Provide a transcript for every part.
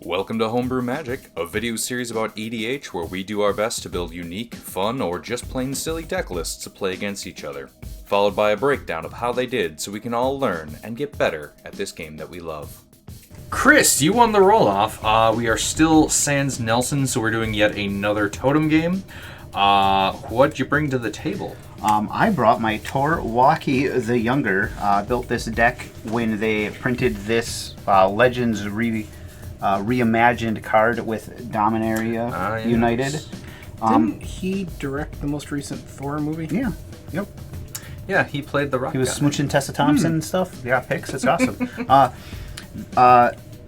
Welcome to Homebrew Magic, a video series about EDH where we do our best to build unique, fun, or just plain silly deck lists to play against each other, followed by a breakdown of how they did so we can all learn and get better at this game that we love. Chris, you won the roll-off. We are still Sans Nelson, so we're doing yet another totem game. What'd you bring to the table? I brought my Tor Wauki the Younger. Built this deck when they printed this Legends reimagined card with Dominaria United. Didn't he direct the most recent Thor movie? Yeah. Yep. Yeah, he played the rock He was guy. smooching Tessa Thompson and stuff. Yeah, picks. It's awesome.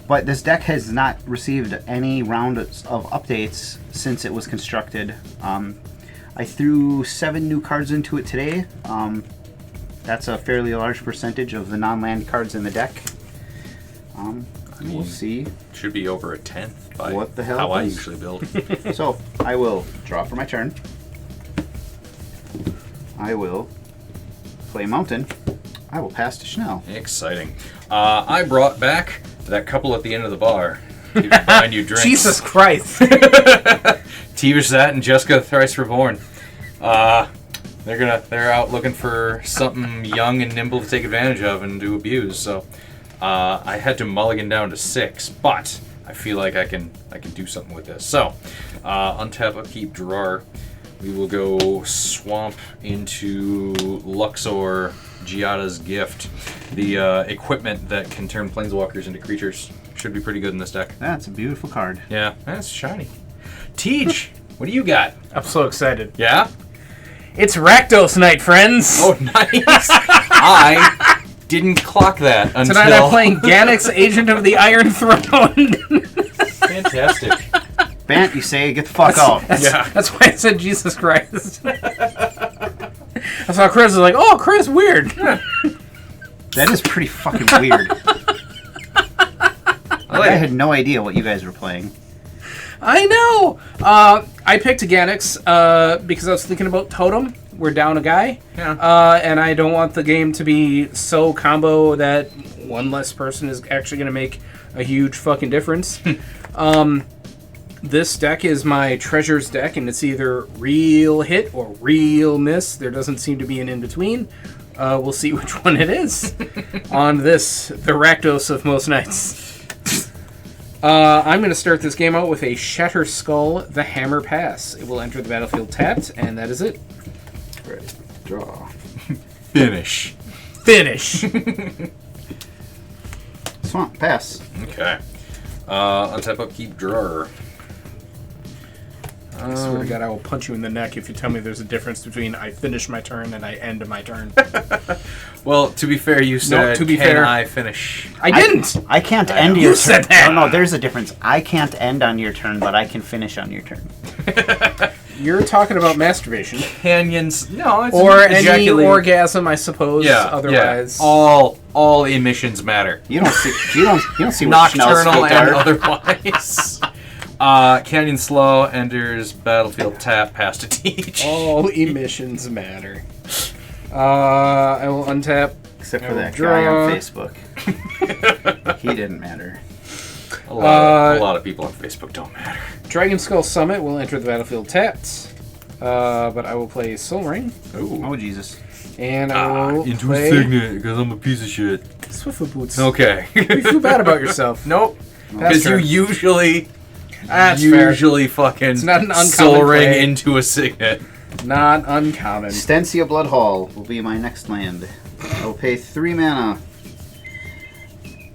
But this deck has not received any round of updates since it was constructed. I threw 7 new cards into it today. That's a fairly large percentage of the non-land cards in the deck. We'll see. Should be over a 10th by What the hell how I is- usually build. So, I will draw for my turn. I will play Mountain. I will pass to Schnell. Exciting. I brought back that couple at the end of the bar. Keep buying you drinks. Jesus Christ! Tevesh, Szat, and Jeska, thrice reborn. They're out looking for something young and nimble to take advantage of and to abuse. So I had to mulligan down to 6, but I feel like I can do something with this. So untap, upkeep, drawer. We will go swamp into Luxor, Giada's Gift. The equipment that can turn planeswalkers into creatures should be pretty good in this deck. That's a beautiful card. Yeah, that's shiny. Tej, what do you got? I'm so excited. Yeah? It's Rakdos night, friends! Oh, nice. I didn't clock that until... Tonight I'm playing Ganax, Agent of the Iron Throne. Fantastic. Bant, you say, get the fuck out. Yeah. That's why I said Jesus Christ. I saw Chris was like, oh, Chris, weird. That is pretty fucking weird. I had no idea what you guys were playing. I know. I picked a Ganax because I was thinking about Totem. We're down a guy. Yeah. And I don't want the game to be so combo that one less person is actually going to make a huge fucking difference. This deck is my treasures deck, and it's either real hit or real miss. There doesn't seem to be an in-between. We'll see which one it is on this, the Rakdos of most nights. I'm going to start this game out with a Shatter Skull, the Hammer Pass. It will enter the battlefield tapped, and that is it. Right. Draw. Finish. Swamp, pass. Okay. Untap, upkeep, drawer. I swear to God, I will punch you in the neck if you tell me there's a difference between I finish my turn and I end my turn. Well, to be fair, you said, to be can fair. I finish? I didn't! I can't end your You said turn. that. No, there's a difference. I can't end on your turn, but I can finish on your turn. You're talking about masturbation. Canyons. No, it's Or any ejaculate. orgasm, I suppose, Yeah, otherwise. yeah. All emissions matter. You don't see. You don't see what Schnell's Nocturnal feet and are. otherwise. Canyon slow, enters battlefield tap, pass to teach. All emissions matter. I will untap. Except I for will that draw. guy on Facebook. He didn't matter. A lot of people on Facebook don't matter. Dragon Skull Summit will enter the battlefield tapped. But I will play Soul Ring. Ooh. Oh Jesus! And I will Into play a signet, because I'm a piece of shit. Swiftfoot Boots. Okay. You feel bad about yourself. Nope. That's Because you fair. usually That's fair. fucking It's not an uncommon soul ring play. into a signet. Not uncommon. Stencia Blood Hall will be my next land. I will pay 3 mana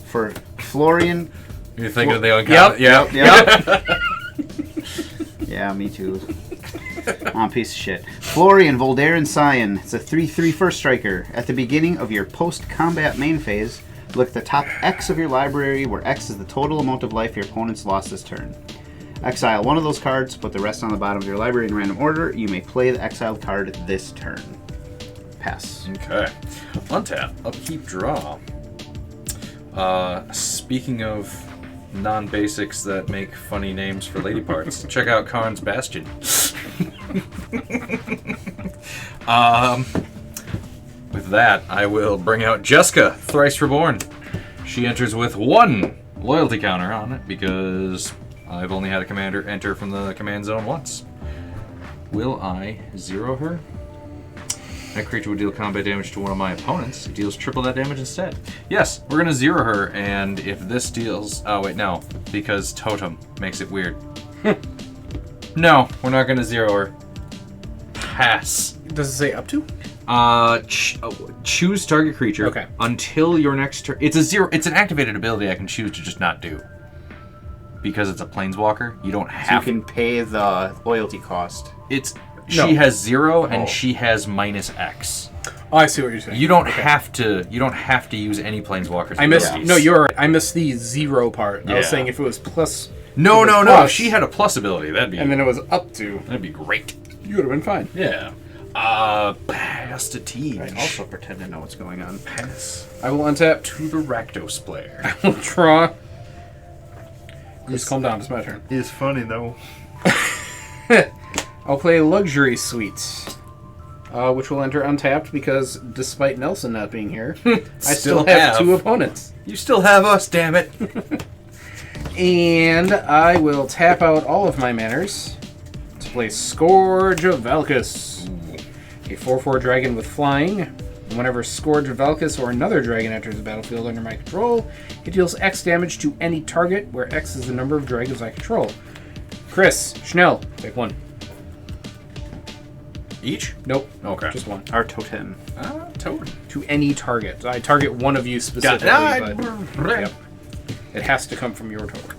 for Florian. You're thinking of the uncommon. Yep. Yep. Yeah, me too. I'm a piece of shit. Florian Voldaren Scion. It's a 3/3 first striker. At the beginning of your post-combat main phase, look at the top X of your library, where X is the total amount of life your opponent's lost this turn. Exile one of those cards, put the rest on the bottom of your library in random order. You may play the exiled card this turn. Pass. Okay. Untap, upkeep, draw. Speaking of non-basics that make funny names for lady parts, check out Karn's Bastion. With that, I will bring out Jeska, thrice reborn. She enters with 1 loyalty counter on it because I've only had a commander enter from the command zone once. Will I zero her? That creature would deal combat damage to one of my opponents. It deals triple that damage instead. Yes, we're gonna zero her, and if this deals... Oh, wait, no. Because Totem makes it weird. No, we're not gonna zero her. Pass. Does it say up to? Choose target creature. Okay. Until your next turn. It's an activated ability I can choose to just not do. Because it's a planeswalker, you don't So you have... can pay the loyalty cost. She has 0 and she has -X. Oh, I see what you're saying. You don't have to. You don't have to use any planeswalkers. I missed. abilities. No, you're right. I missed the 0 part. I was Yeah. saying if it was plus. No. If If she had a plus ability, that'd be. And then it was up to. That'd be great. You would have been fine. Yeah. Pass to Teach. I also pretend to know what's going on. Pass I will untap. to the Rakdos player. I will draw. Just calm down. It's my turn. It's funny though. I'll play Luxury Suite, which will enter untapped because despite Nelson not being here, I still have 2 opponents. You still have us, damn it. And I will tap out all of my manners to play Scourge of Valkis, a 4/4 dragon with flying. And whenever Scourge of Valkis or another dragon enters the battlefield under my control, it deals X damage to any target where X is the number of dragons I control. Chris, Schnell, pick one. Each? Nope. Okay. Just one. Our totem. Totem. To any target. I target one of you specifically, but yep. It has to come from your token.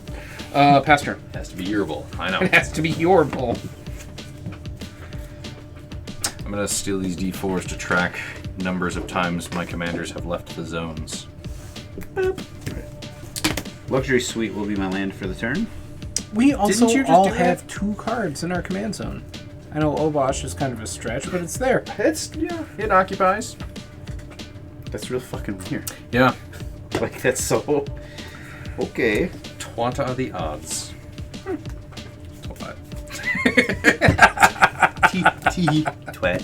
Pass turn. Has to be your bull. I know. It has to be your bull. I'm gonna steal these D4s to track numbers of times my commanders have left the zones. Luxury Suite will be my land for the turn. We also you just all do that? have 2 cards in our command zone. I know Obosh is kind of a stretch, but it's there. It occupies. That's real fucking weird. Yeah. Like, that's so... Okay. Twanta are the odds. Twat. Twat.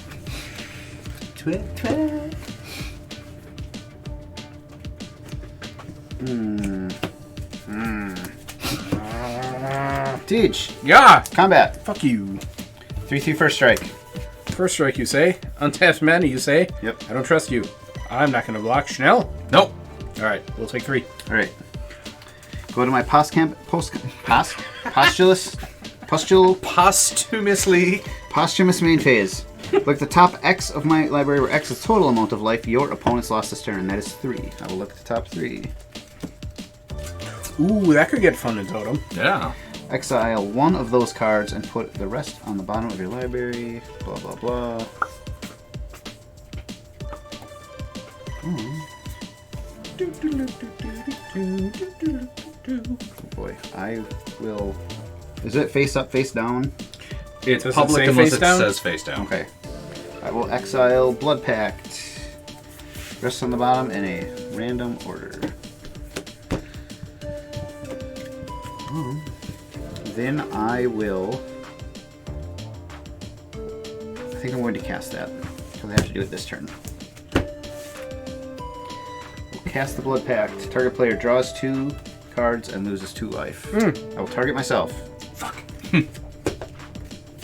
Twat, twat. Teach. Yeah! Combat. Fuck you. 3/3 first strike. First strike, you say. Untapped mana, you say. Yep. I don't trust you. I'm not going to block. Schnell? Nope. Alright, we'll take 3. Alright. Go to my posthumous main phase. Look at the top X of my library where X is total amount of life your opponent's lost this turn. That is 3. I will look at the top 3. Ooh, that could get fun in Totem. Yeah. Exile one of those cards and put the rest on the bottom of your library. Blah, blah, blah. Oh boy, I will... Is it face up, face down? It's Does it public say unless face it down? says face down. Okay. I will exile Blood Pact. Rest on the bottom in a random order. Then I will... I think I'm going to cast that, because I have to do it this turn. We'll cast the Blood Pact. Target player draws 2 cards and loses 2 life. I will target myself. Fuck. I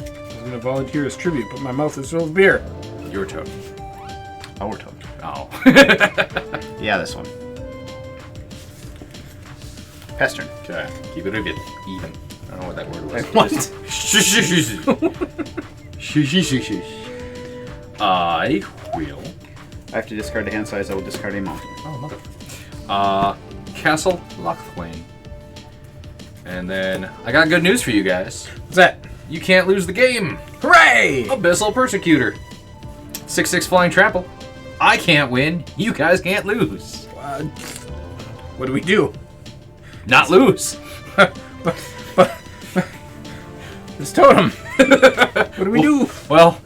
was going to volunteer as tribute, but my mouth is filled with beer. Your totem. Our token. Oh. Yeah, this one. Pass turn. Okay. Keep it a bit even. I don't know what that word was. What? I will. I have to discard a hand size. I will discard a mountain. Oh, mother. Castle Lochthwain. And then I got good news for you guys. What's that? You can't lose the game. Hooray! Abyssal Persecutor. 6/6 flying trample. I can't win. You guys can't lose. What do we do? Not lose. This Totem. What do we do? Well,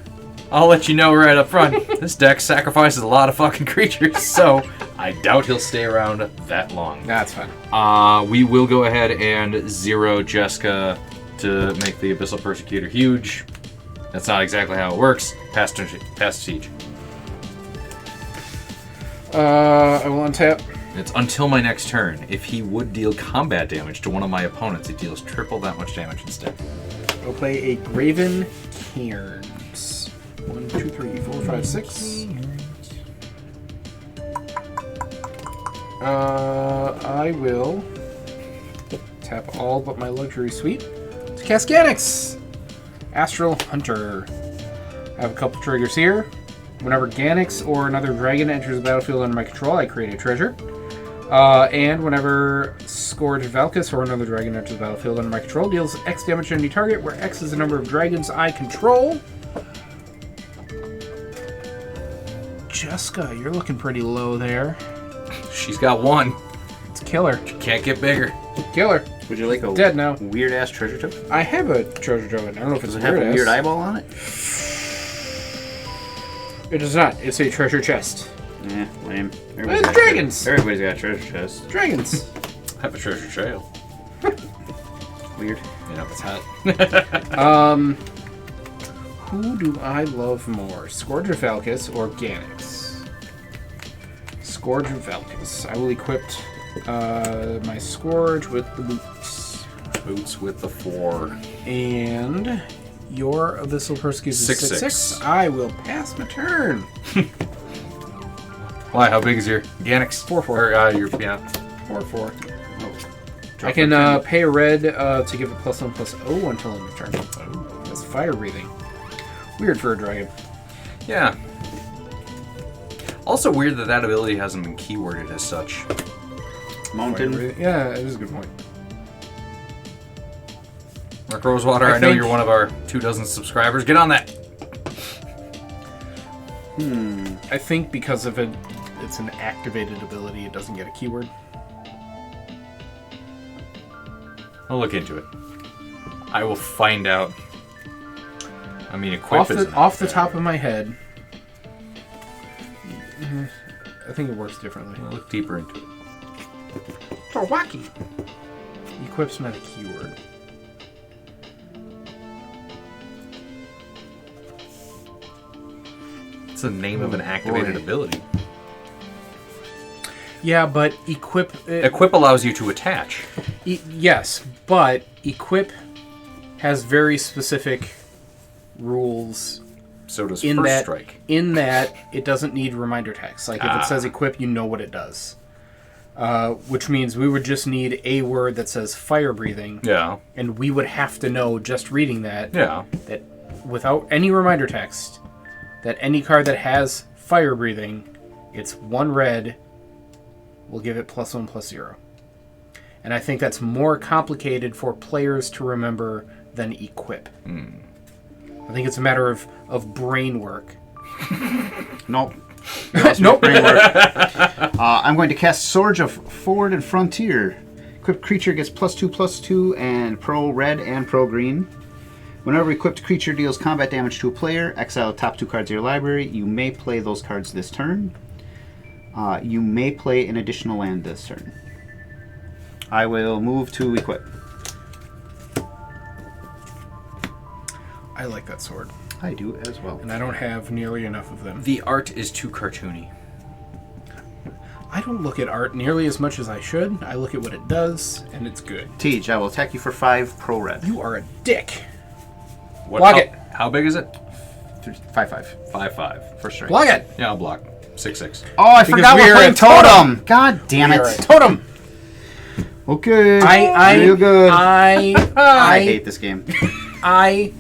I'll let you know right up front. This deck sacrifices a lot of fucking creatures, so I doubt he'll stay around that long. That's fine. We will go ahead and zero Jeska to make the Abyssal Persecutor huge. That's not exactly how it works. Pass to siege. I will untap. It's until my next turn. If he would deal combat damage to one of my opponents, it deals triple that much damage instead. I'll play a Graven Cairns. 1, 2, 3, 4, 5, 6. I will tap all but my luxury suite to cast Ganax. Astral Hunter. I have a couple triggers here. Whenever Ganax or another dragon enters the battlefield under my control, I create a treasure. And whenever Scourge Valkis or another dragon enters the battlefield under my control, deals X damage to any target, where X is the number of dragons I control. Jeska, you're looking pretty low there. She's got one. It's killer. She can't get bigger. Killer. Would you like a Dead now. weird ass treasure token? I have a treasure token. I don't know if it's Does it have a weird ass. eyeball on it? It does not. It's a treasure chest. Yeah, lame. It's dragons. Everybody's got a treasure chest. Dragons. I have a treasure trail. Weird. Yeah, it's hot. Who do I love more? Scourge of Valkis or Ganax? Scourge of Valkis. I will equip my Scourge with the boots. Boots with the 4. And your Abyssal Persecution is 6/6. 6/6. I will pass my turn. Why? How big is your Ganax? 4/4. Or, your, yeah. 4/4. Oh. I can pay a red to give it +1/+0 until end of turn. Oh, that's fire breathing. Weird for a dragon. Yeah. Also weird that that ability hasn't been keyworded as such. Mountain. Yeah, it is a good point. Mark Rosewater, I know think- you're one of our 24 subscribers. Get on that. I think because of it, it's an activated ability. It doesn't get a keyword. I'll look into it. I will find out. I mean, equip isn't Off the top of my head, I think it works differently. I'll look deeper into it. For Wauki. Equip's not a keyword. It's the name of an activated boy. ability. Yeah, but equip... Equip allows you to attach. yes, but equip has very specific rules So does in First that Strike. it doesn't need reminder text. Like if it says equip, you know what it does. Which means we would just need a word that says fire breathing, Yeah. and we would have to know just reading that Yeah. that without any reminder text, that any card that has fire breathing, it's 1 red. We'll give it +1/+0. And I think that's more complicated for players to remember than equip. I think it's a matter of brain work. Nope. Nope. Brain work. I'm going to cast Scourge of Forward and Frontier. Equipped creature gets +2/+2 and pro red and pro green. Whenever equipped creature deals combat damage to a player, exile the top 2 cards of your library. You may play those cards this turn. You may play an additional land this turn. I will move to equip. I like that sword. I do as well. And I don't have nearly enough of them. The art is too cartoony. I don't look at art nearly as much as I should. I look at what it does, and it's good. Tej, I will attack you for 5 pro red. You are a dick. What, Block it. How big is it? 5/5. 5/5. First strike. Block it. Yeah, I'll block. 6/6. Oh, I Because forgot we we're are playing a totem. Totem. God damn We are a it. totem. Okay. I Real good. I hate this game. I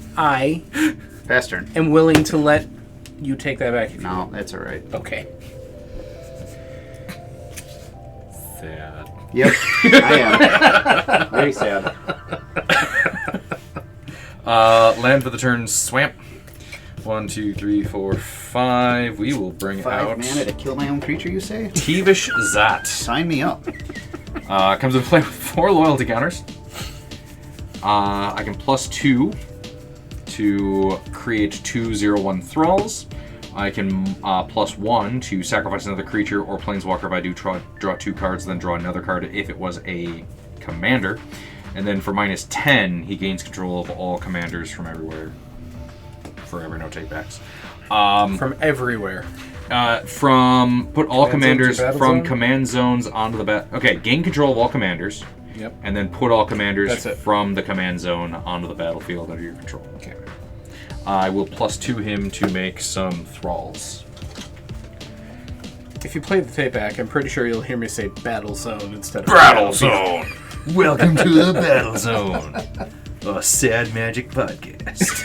Fast turn. am willing to let you take that back. No, that's all right. Okay. Sad. Yep, I am. Very sad. Land for the turn, Swamp. 1, 2, 3, 4, 5. We will bring 5 out mana to kill my own creature, you say? Tevesh Szat. Sign me up. Comes into play with 4 loyalty counters. I can +2 to create 2 0/1 thralls. I can +1 to sacrifice another creature or planeswalker if I do draw 2 cards, then draw another card if it was a commander. And then for -10, he gains control of all commanders from everywhere. Forever, no takebacks. From everywhere. Put all Command zones commanders or battle from zone? command zones onto the bat. Okay, gain control of all commanders, Yep. and then put all commanders That's it. from the command zone onto the battlefield under your control. Okay. I will +2 him to make some thralls. If you play the tape back, I'm pretty sure you'll hear me say battle zone instead of Battle battlefield. zone. Welcome to the battle zone. A sad magic podcast.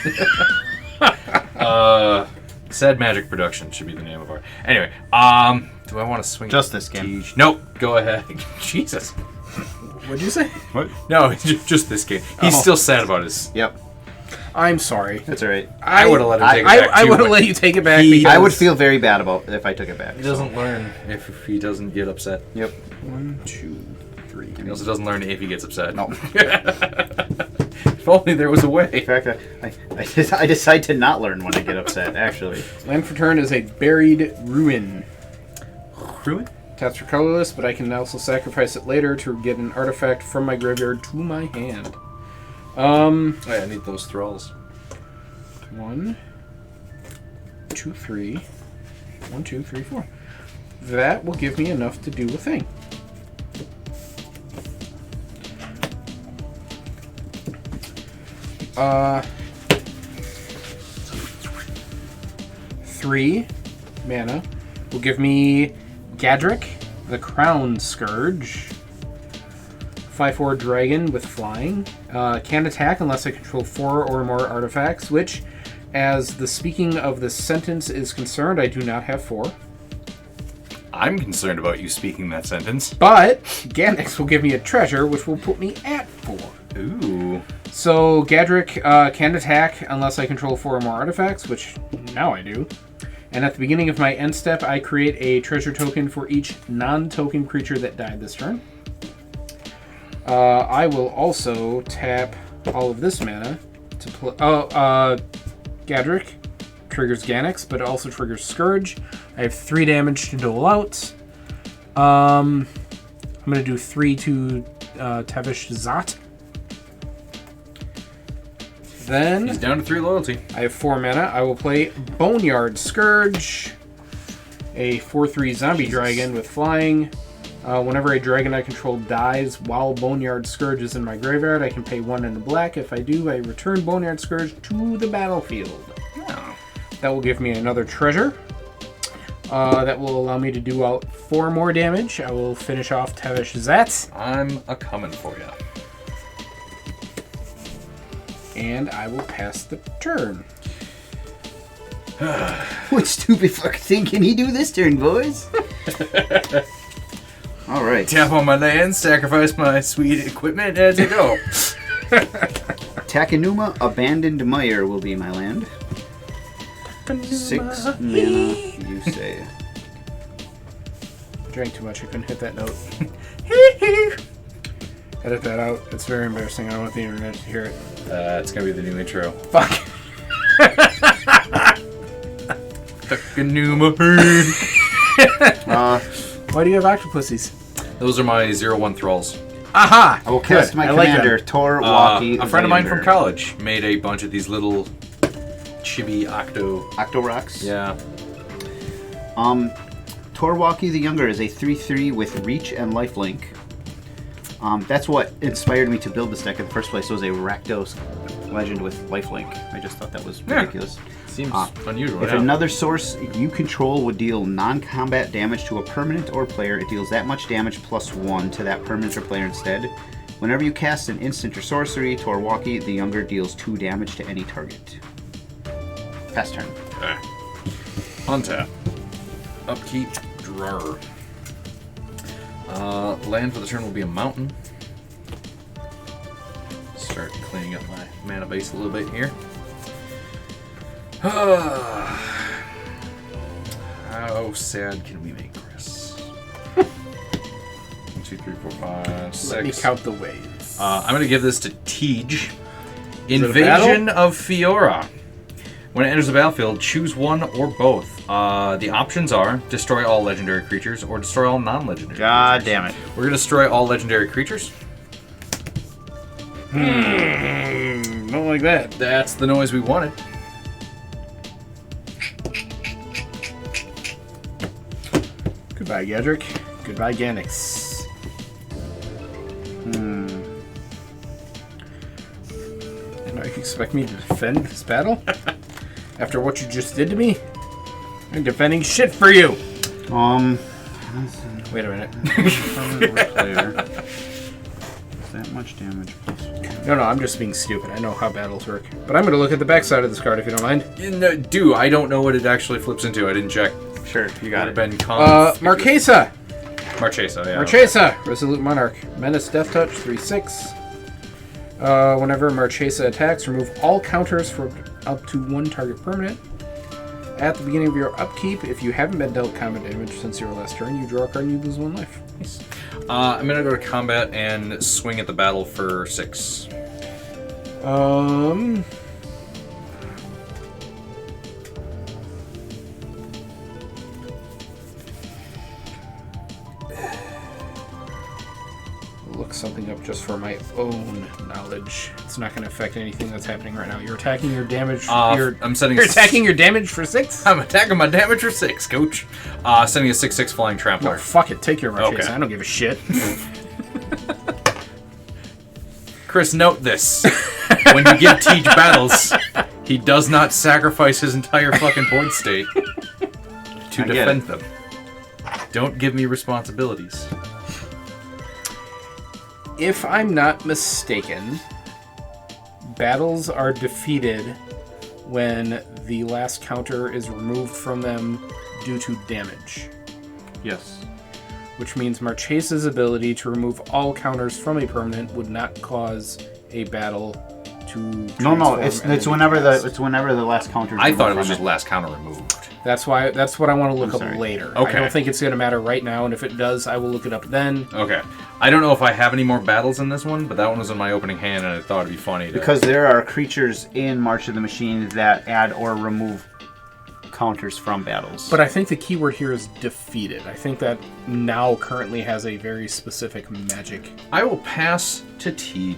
Sad Magic Production should be the name of our. Anyway, do I want to swing? Just this game. Teach? Nope. Go ahead. Jesus. What'd you say? What? No, just this game. He's Oh. still sad about his. Yep. I'm sorry. That's all right. I would have let him take it back. I too, would have but let you take it back. he- because I would feel very bad about if I took it back. He doesn't learn if he doesn't get upset. Yep. 1, 2, 3. He also doesn't learn if he gets upset. No. If only there was a In way. fact, I decide to not learn when I get upset, actually. Land for turn is a buried ruin. Ruin? Taps are colorless, but I can also sacrifice it later to get an artifact from my graveyard to my hand. Oh, yeah, I need those thralls. 1, 2, 3. 1, 2, 3, 4. That will give me enough to do a thing. Three mana will give me Gadrick, the Crown Scourge. 5/4 dragon with flying. Can't attack unless I control 4 or more artifacts, which, as the speaking of this sentence is concerned, I do not have 4. I'm concerned about you speaking that sentence. But Ganax will give me a treasure, which will put me at 4. Ooh. So Gadrick can attack unless I control 4 or more artifacts, which now I do. And at the beginning of my end step, I create a treasure token for each non-token creature that died this turn. I will also tap all of this mana to play. Gadrick triggers Ganax, but it also triggers Scourge. I have 3 damage to dole out. I'm going to do 3 to Tevesh Szat. Then He's down to 3 loyalty. I have 4 mana. I will play Boneyard Scourge, a 4/3 zombie dragon with flying. Whenever a dragon I control dies while Boneyard Scourge is in my graveyard, I can pay 1 in the black. If I do, I return Boneyard Scourge to the battlefield. Oh. That will give me another treasure. That will allow me to do out 4 more damage. I will finish off Tevesh Szat, I'm a coming for ya. and I will pass the turn. What stupid fucking thing can he do this turn, boys? All right. Tap on my land, sacrifice my sweet equipment as I go. Takenuma Abandoned Mire will be my land. 6 mana, you say. Drank too much. I couldn't hit that note. Edit that out. It's very embarrassing. I don't want the internet to hear it. It's gonna be the new intro. Fuck. Takenuma. Why do you have octopuses? Those are my 0/1 thralls. Aha! I will cast my I like commander, Tor Wauki. A friend of mine from Xander. college made a bunch of these little chibi octo. Octorocks. Yeah. Tor Wauki the Younger is a 3/3 with reach and lifelink. That's what inspired me to build this deck in the first place. Was a Rakdos legend with lifelink. I just thought that was Yeah. ridiculous. Seems unusual. If yeah. another source you control would deal non-combat damage to a permanent or player, it deals that much damage +1 to that permanent or player instead. Whenever you cast an instant or sorcery, Tor Wauki the Younger deals 2 damage to any target. Pass turn. Okay. Untap. Upkeep. Drawer. Land for the turn will be a mountain. Start cleaning up my mana base a little bit here. How sad can we make Chris? 1, 2, 3, 4, 5, 6. Let me count the waves. I'm going to give this to Tej. it a Invasion of Fiora. When it enters the battlefield, choose one or both. The options are destroy all legendary creatures or destroy all non-legendary God creatures. damn it. We're going to destroy all legendary creatures. Don't like that. That's the noise we wanted. Goodbye, Gedrick. Goodbye, Ganax. And now you expect me to defend this battle? After what you just did to me? I'm defending shit for you! Wait a minute. Player. Is that much damage plus 1? No, I'm just being stupid. I know how battles work. But I'm going to look at the backside of this card if you don't mind. No, dude, I don't know what it actually flips into. I didn't check. Sure, you got it. Been Marchesa! Marchesa, yeah. Marchesa! Resolute Monarch. Menace Death Touch, 3/6. Whenever Marchesa attacks, remove all counters for up to 1 target permanent. At the beginning of your upkeep, if you haven't been dealt combat damage since your last turn, you draw a card and you lose 1 life. Nice. I'm gonna go to combat and swing at the battle for 6. Look something up just for my own knowledge. It's not going to affect anything that's happening right now. You're attacking your damage. You're attacking your damage for 6. I'm attacking my damage for 6, coach. Sending a 6/6 flying trampler. No, fuck it. Take your Marchesa. Okay. I don't give a shit. Chris, note this: when you give Teach battles, he does not sacrifice his entire fucking board state to defend them. Don't give me responsibilities. If I'm not mistaken, battles are defeated when the last counter is removed from them due to damage. Yes. Which means Marchesa's ability to remove all counters from a permanent would not cause a battle to No, it's whenever the last counter. I thought it was just last counter removed. That's what I want to look up later. Okay. I don't think it's going to matter right now, and if it does, I will look it up then. Okay. I don't know if I have any more battles in this one, but that one was in my opening hand, and I thought it'd be funny to... Because there are creatures in March of the Machine that add or remove counters from battles. But I think the keyword here is defeated. I think that now currently has a very specific magic. I will pass to Tej.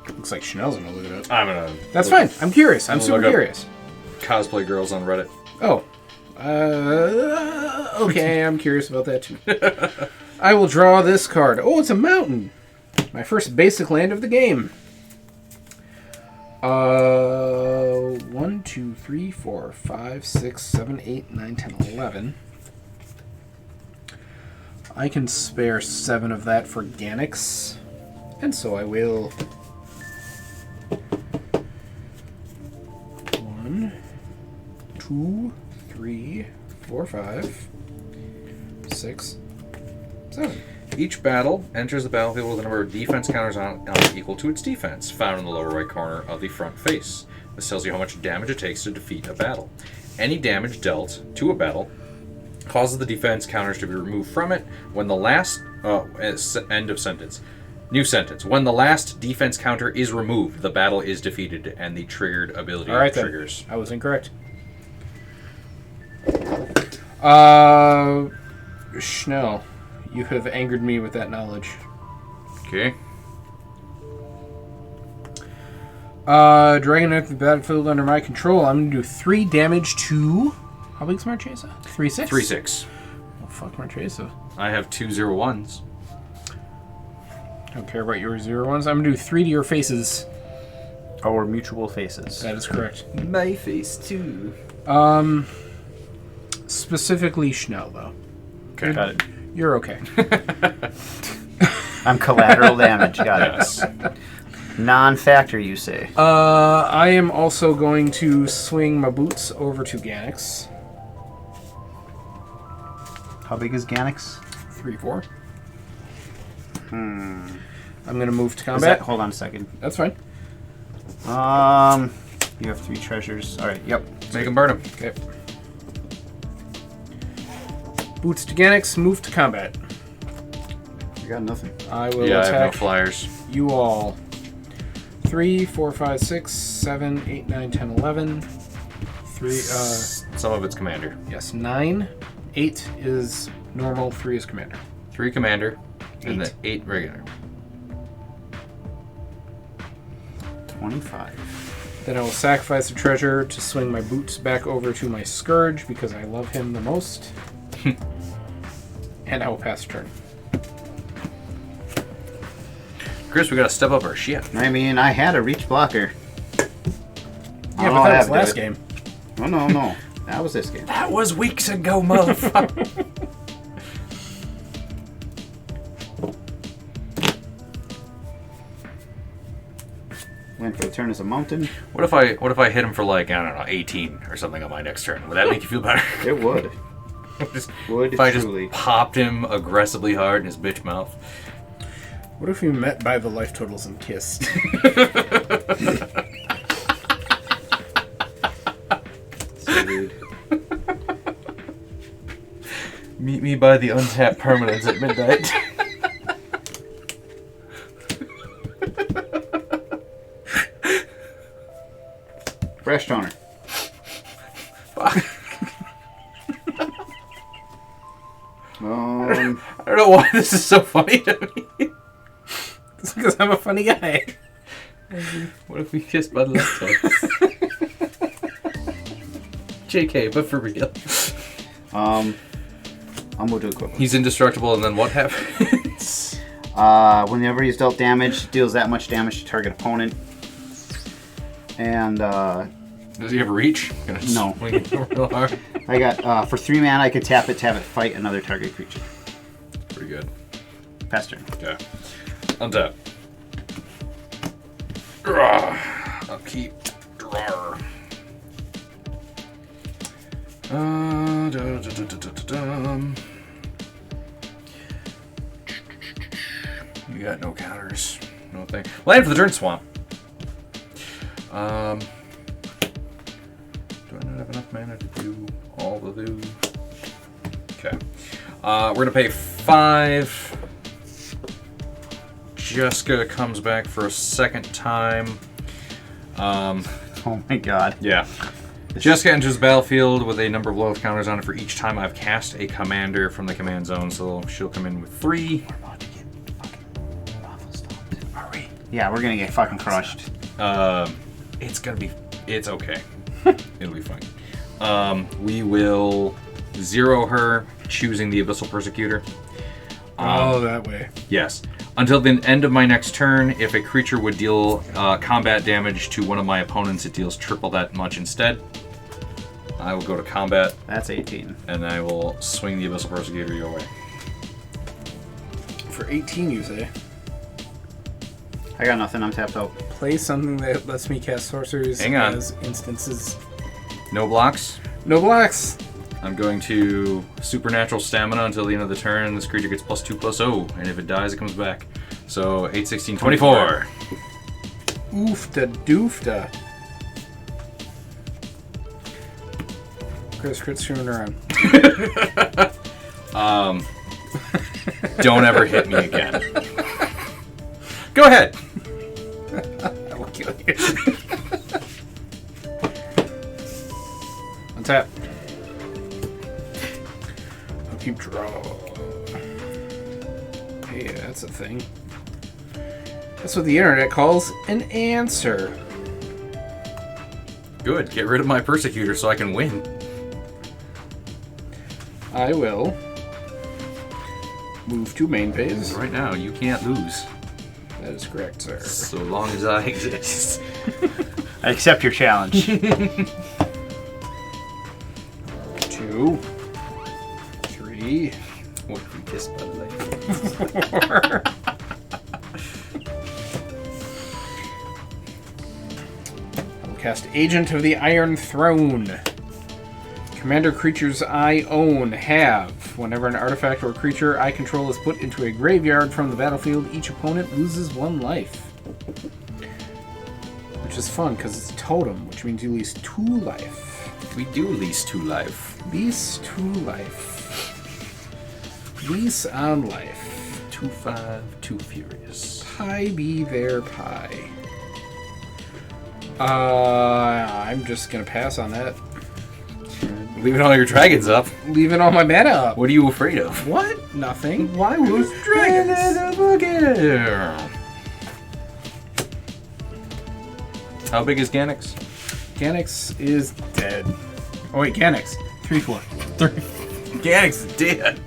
Looks like Chanel's going to look it up. I'm gonna... That's fine. I'm curious. I'm super curious. Cosplay girls on Reddit. Oh. Okay, I'm curious about that too. I will draw this card. Oh, it's a mountain. My first basic land of the game. 1, 2, 3, 4, 5, 6, 7, 8, 9, 10, 11. I can spare 7 of that for Ganax. And so I will... 1, 2, 3, 4, 5, 6, 7. Each battle enters the battlefield with a number of defense counters on equal to its defense, found in the lower right corner of the front face. This tells you how much damage it takes to defeat a battle. Any damage dealt to a battle causes the defense counters to be removed from it when the last... end of sentence. New sentence. When the last defense counter is removed, the battle is defeated, and the triggered ability triggers. I was incorrect. Schnell, you have angered me with that knowledge. Okay. Dragging out the battlefield under my control, I'm going to do 3 damage to... How big's Marchesa? 3/6? 3/6. Oh, fuck Marchesa. I have 2 0/1s. Don't care about your 0/1s. I'm going to do 3 to your faces. Our mutual faces. That is correct. My face, too. Specifically Schnell, though. Okay. Got it. You're okay. I'm collateral damage. Got it. Non-factor, you say? I am also going to swing my boots over to Ganax. How big is Ganax? 3/4. I'm going to move to combat. Hold on a second. That's fine. You have 3 treasures. All right. Yep. Make them burn them. Okay. Boots to Ganax, move to combat. You got nothing. I will I have attack no flyers. you all. 3, 4, 5, 6, 7, 8, 9, 10, 11. 3, Some of it's commander. yes, 9. 8 is normal, 3 is commander. 3 commander, and 8. the 8 regular. 25. Then I will sacrifice a treasure to swing my boots back over to my Scourge because I love him the most. And I will pass turn. Chris, we gotta step up our shit. I mean, I had a reach blocker. Yeah, but that was last game. Oh, no. That was this game. That was weeks ago, motherfucker. Went for the turn as a mountain. What if I hit him for like, I don't know, 18 or something on my next turn? Would that make you feel better? It would. If I just popped him aggressively hard in his bitch mouth. What if we met by the life totals and kissed? So rude. Meet me by the untapped permanents at midnight. Fresh toner. I don't know why this is so funny to me. It's because I'm a funny guy. What if we kissed by the left JK, but for real. I'm gonna do equivalent. He's indestructible, and then what happens? Whenever he's dealt damage, deals that much damage to target opponent. And Does he have reach? No. Swing it real hard. I got for 3 mana I could tap it, fight another target creature. Pretty good. Pass turn. Okay. Untap. Upkeep. Drawer. You got no counters. No thing. Land for the turn swamp. Do I not have enough mana to do all the do? Okay. We're gonna pay 5. Jeska comes back for a second time. Oh my god. Yeah. Jeska enters the battlefield with a number of loyalty counters on it for each time I've cast a commander from the command zone, so she'll come in with 3. We're about to get fucking awful stomped. Are we? Yeah, we're gonna get fucking crushed. It's okay. It'll be fine. We will 0 her, choosing the Abyssal Persecutor. That way. Yes. Until the end of my next turn, if a creature would deal combat damage to one of my opponents, it deals triple that much instead. I will go to combat. That's 18. And I will swing the Abyssal Persecutor your way. For 18, you say? I got nothing. I'm tapped out. Play something that lets me cast sorceries as instances. No blocks. No blocks. I'm going to Supernatural Stamina until the end of the turn. This creature gets +2/+0, and if it dies, it comes back. So 8, 16, 24. Oofta doofta. Chris, quit screwing around. Don't ever hit me again. Go ahead. I will kill you. Untap. I'll keep draw. Hey, that's a thing. That's what the internet calls an answer. Good. Get rid of my Persecutor so I can win. I will move to main phase. Right now, you can't lose. That is correct, sir. So long as I exist. I accept your challenge. 2, 3. What if we kissed by the lake? 4. I will cast Agent of the Iron Throne. Commander creatures I own have. Whenever an artifact or creature I control is put into a graveyard from the battlefield, each opponent loses 1 life. Which is fun, because it's a totem, which means you lose 2 life. We do lease 2 life. Lease 2 life. Lease on life. 2/5, 2 furious. Pie be their pie. I'm just gonna pass on that. Leaving all your dragons up. Leaving all my mana up. What are you afraid of? What? Nothing. Why would dragons? How big is Ganax? Ganax is dead. Oh wait, Ganax. 3/4. Ganax is dead.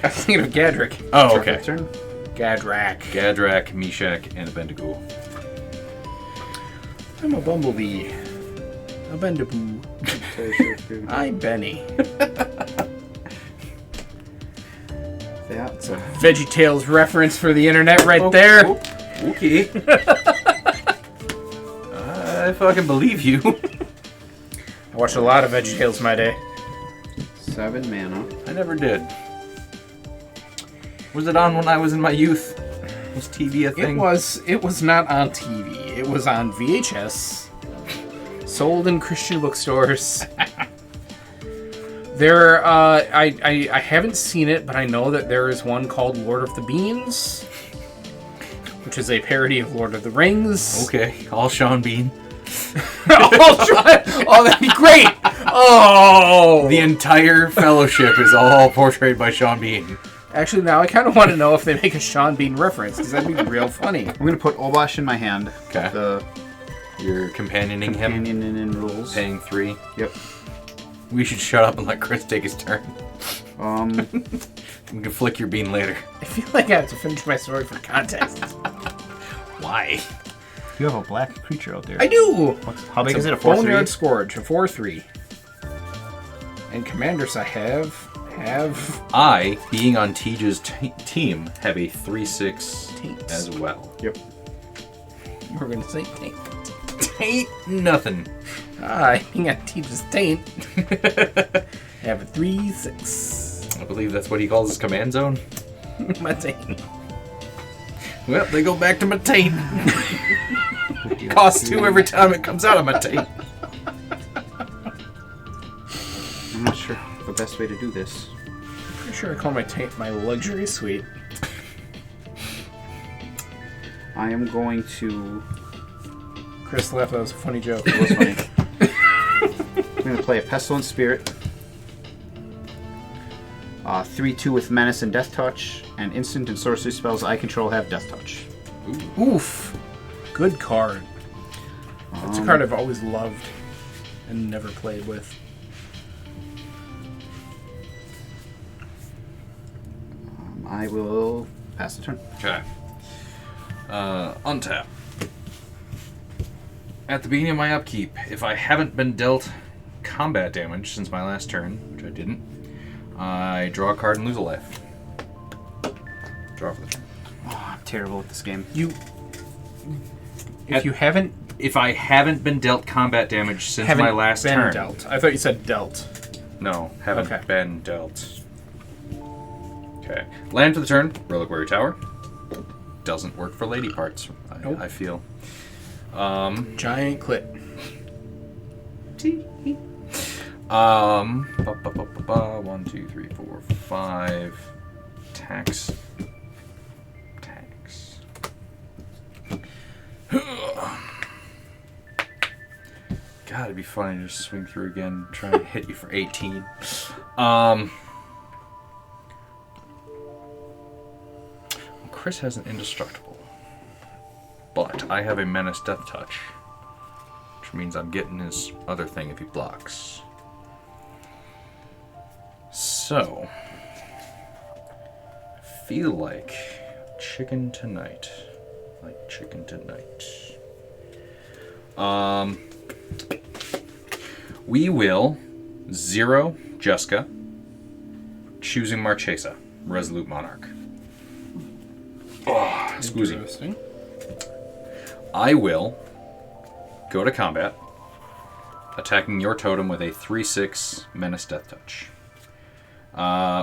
I was thinking of Gadrick. Oh, okay. Turn. Gadrak. Gadrak, Meshach, and Abednego. I'm a bumblebee. A bendaboo. I'm Benny. Yeah. It's a VeggieTales reference for the internet right there. Okay. I fucking believe you. I watched a lot of VeggieTales in my day. 7 mana. I never did. Was it on when I was in my youth? Was TV a thing? It was not on TV. It was on VHS. Sold in Christian bookstores. There, I haven't seen it, but I know that there is one called Lord of the Beans, which is a parody of Lord of the Rings. Okay, all Sean Bean. Oh, that'd be great! Oh! The entire fellowship is all portrayed by Sean Bean. Actually, now I kind of want to know if they make a Sean Bean reference, because that'd be real funny. I'm going to put Obosh in my hand. Okay. You're companioning him. Companion in rules. Paying 3. Yep. We should shut up and let Chris take his turn. Um, We can flick your bean later. I feel like I have to finish my story for context. Why? you have a black creature out there. I do! How big It's is it? A Boneyard 4/3? Scourge, a 4/3. And commanders I have... I, being on Tej's team, have a 3/6 Taints. as well. Yep. You were going to say taint. Taint nothing. I, being on Teach's taint, have a 3/6. I believe that's what he calls his command zone. My taint. Well, they go back to my taint. Costs 2 every time it comes out of my taint. I'm not sure the best way to do this. Pretty sure I call my taint my luxury suite. I am going to... Chris laughed, that was a funny joke. It was funny. I'm going to play a Pestilent Spirit. 3/2 with Menace and Death Touch. And instant and sorcery spells I control have Death Touch. Oof. Good card. That's a card I've always loved and never played with. I will pass the turn. Okay. Untap. At the beginning of my upkeep, if I haven't been dealt combat damage since my last turn, which I didn't, I draw a card and lose a life. Draw for the turn. Oh, I'm terrible at this game. If you haven't If I haven't been dealt combat damage since my last been turn. dealt. I thought you said dealt. No, haven't Okay. been dealt. Okay. Land for the turn, Reliquary Tower. Doesn't work for lady parts, Nope. I feel. Giant clit. Ba, ba, ba, ba, ba. 1, 2, 3, 4, 5. Tax. God, it'd be funny to just swing through again, try and hit you for 18. Chris has an indestructible, but I have a Menace Death Touch, which means I'm getting his other thing if he blocks. So, I feel like chicken tonight. Like chicken tonight. We will 0 Jeska, choosing Marchesa, Resolute Monarch. Oh, excuse me. Interesting. I will go to combat, attacking your totem with a 3/6 Menace Death Touch.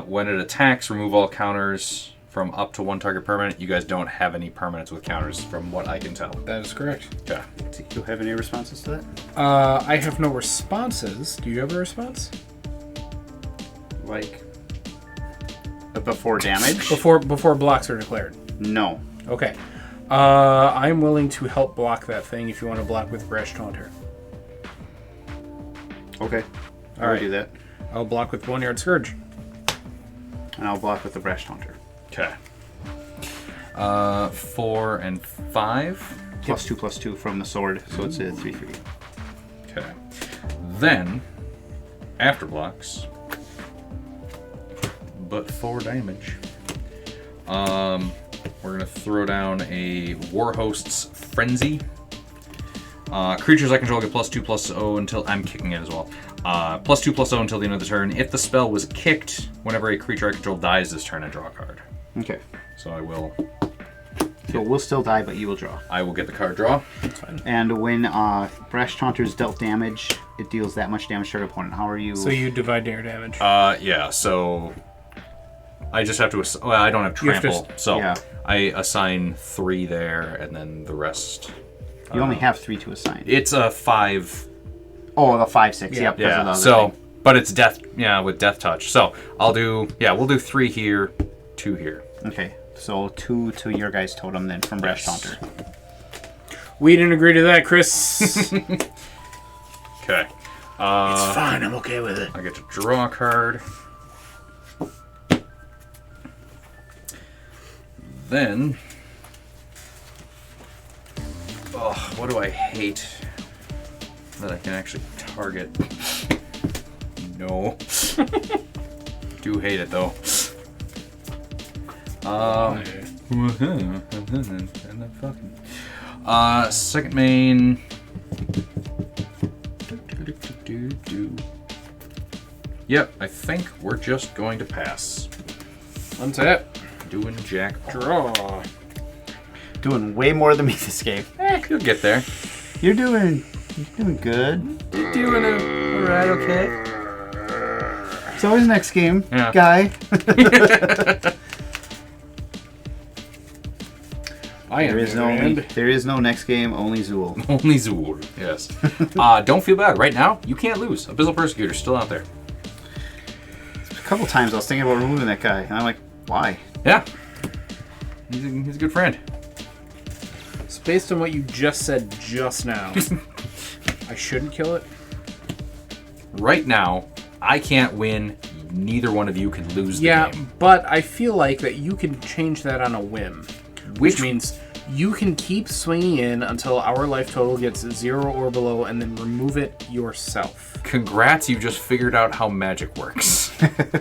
When it attacks, remove all counters from up to 1 target permanent. You guys don't have any permanents with counters, from what I can tell. That is correct. Okay. Do you have any responses to that? I have no responses. Do you have a response? Like... before damage? Before blocks are declared. No. Okay. I'm willing to help block that thing if you want to block with Brash Taunter. Okay. All I'll right. do that. I'll block with Boneyard Scourge. And I'll block with the Brash Taunter. Okay. 4 and 5. +2/+2 from the sword, so it's a 3/3. Okay. Then, after blocks, but 4 damage. We're gonna throw down a Warhost's Frenzy. Creatures I control get +2/+0 until I'm kicking it as well. +2/+0 until the end of the turn. If the spell was kicked, whenever a creature I control dies this turn, I draw a card. Okay. So I will. So we'll still die, but you will draw. I will get the card draw. That's fine. And when Brash Taunter's dealt damage, it deals that much damage to your opponent. How are you? So you divide their damage. Yeah. So I just have to. Well, I don't have You have to trample, so yeah. I assign 3 there, and then the rest. You only have 3 to assign. It's a 5. Oh, the 5/6. Yeah. Yep. because of the Yeah. other So, thing. but it's death. Yeah, with death touch. So I'll do. Yeah, we'll do 3 here, 2 here. Okay. So 2 to your guys' totem then from Brash Yes. Taunter. We didn't agree to that, Chris. Okay. It's fine. I'm okay with it. I get to draw a card. Then, what do I hate that I can actually target? No. Do hate it though. Second main. Yep, I think we're just going to pass. Untap. Doing jack. Draw. Doing way more than me this game. You'll get there. You're doing good. Doing it. Alright, okay. It's always next game, Yeah. guy. I am There is no next game, only Zool. Only Zool, yes. Don't feel bad. Right now, you can't lose. Abyssal Persecutor's still out there. A couple times I was thinking about removing that guy, and I'm like, why? Yeah. He's a good friend. So based on what you just said just now, I shouldn't kill it? Right now, I can't win. Neither one of you can lose the Yeah, game. but I feel like that you can change that on a whim. Which means you can keep swinging in until our life total gets 0 or below and then remove it yourself. Congrats, you just figured out how magic works.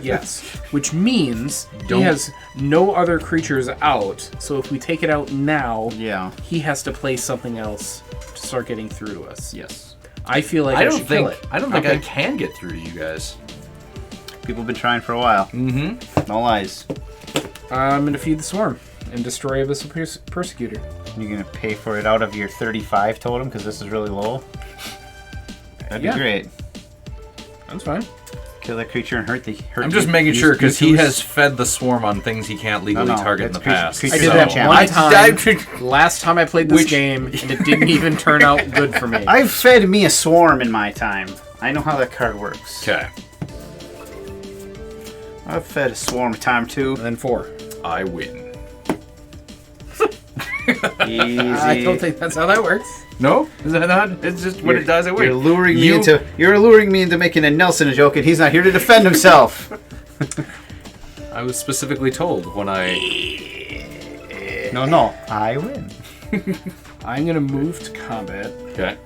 Yes. Which means Don't- he has no other creatures out, so if we take it out now, Yeah. he has to play something else to start getting through to us. Yes. I feel like I, should kill it. I don't think I Okay. can get through to you guys. People have been trying for a while. Mm-hmm. No lies. I'm going to feed the swarm and destroy Abyssal Persecutor. You're going to pay for it out of your 35 totem because this is really low? That'd Yeah. be great. That's fine. Kill that creature and hurt I'm just making sure because he has fed the swarm on things he can't legally No, target in the that's past. creature I did so- that challenge. one time. I- Last time I played this Which- game, and it didn't even turn out good for me. I've fed me a swarm in my time. I know how that card works. Okay. I've fed a swarm a time too. And then 4. I win. Easy. I don't think that's how that works. No? Is that not? It's just when it dies, I win. You're luring me into making a Nelson joke, and he's not here to defend himself. I was specifically told when I... No, I win. I'm going to move to combat. Okay.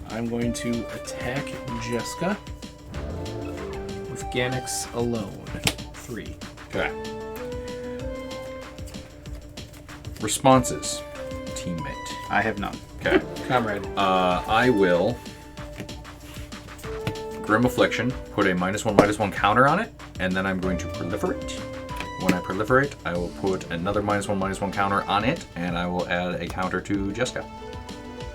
I'm going to attack Jeska with Ganax alone. 3. Okay. Responses. Teammate. I have none. Okay. Comrade. I will... Grim Affliction, put a -1/-1 counter on it, and then I'm going to proliferate. When I proliferate, I will put another -1/-1 counter on it, and I will add a counter to Jeska.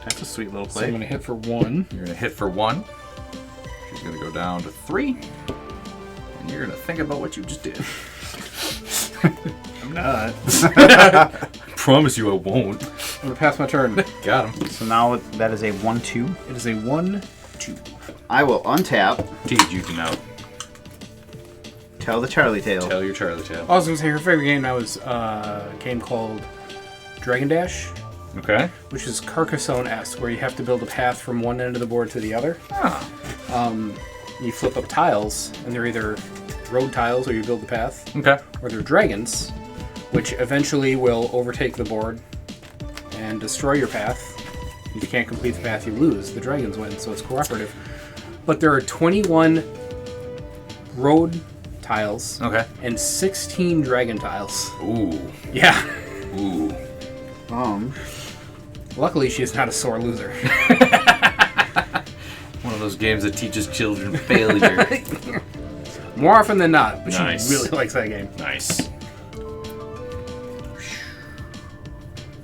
That's a sweet little So I'm play. going to hit for 1. You're going to hit for 1. She's going to go down to 3. And you're going to think about what you just did. I'm not. Promise you I won't. I'm going to pass my turn. Got him. So now that is a 1/2. It is a 1/2. I will untap. Teed, you can now Tell the Charlie tale. tell your Charlie tale. I was going to say her favorite game now is a game called Dragon Dash, Okay. which is Carcassonne-esque, where you have to build a path from one end of the board to the other. Ah. You flip up tiles, and they're either road tiles where you build the path, Okay. or they're dragons, which eventually will overtake the board and destroy your path. If you can't complete the path, you lose. The dragons win, so it's cooperative. But there are 21 road tiles. Okay. And 16 dragon tiles. Ooh. Yeah. Ooh. Luckily, she's not a sore loser. One of those games that teaches children failure. More often than not, but Nice. she really likes that game. Nice.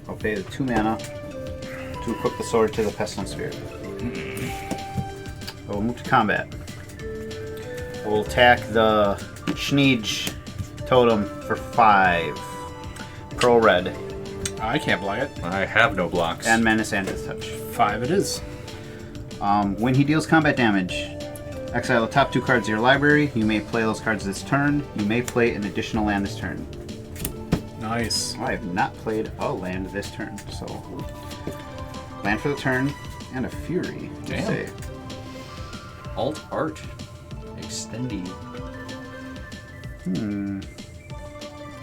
I'll pay the 2 mana to equip the sword to the Pestilence Spirit. I will move to combat. I will attack the Schneege Totem for 5. Pearl Red. I can't block it. I have no blocks. And Menace and Death Touch. 5 it is. When he deals combat damage, exile the top 2 cards of your library. You may play those cards this turn. You may play an additional land this turn. Nice. I have not played a land this turn, so land for the turn and a Fury. Damn. Say. Alt Art. Extended.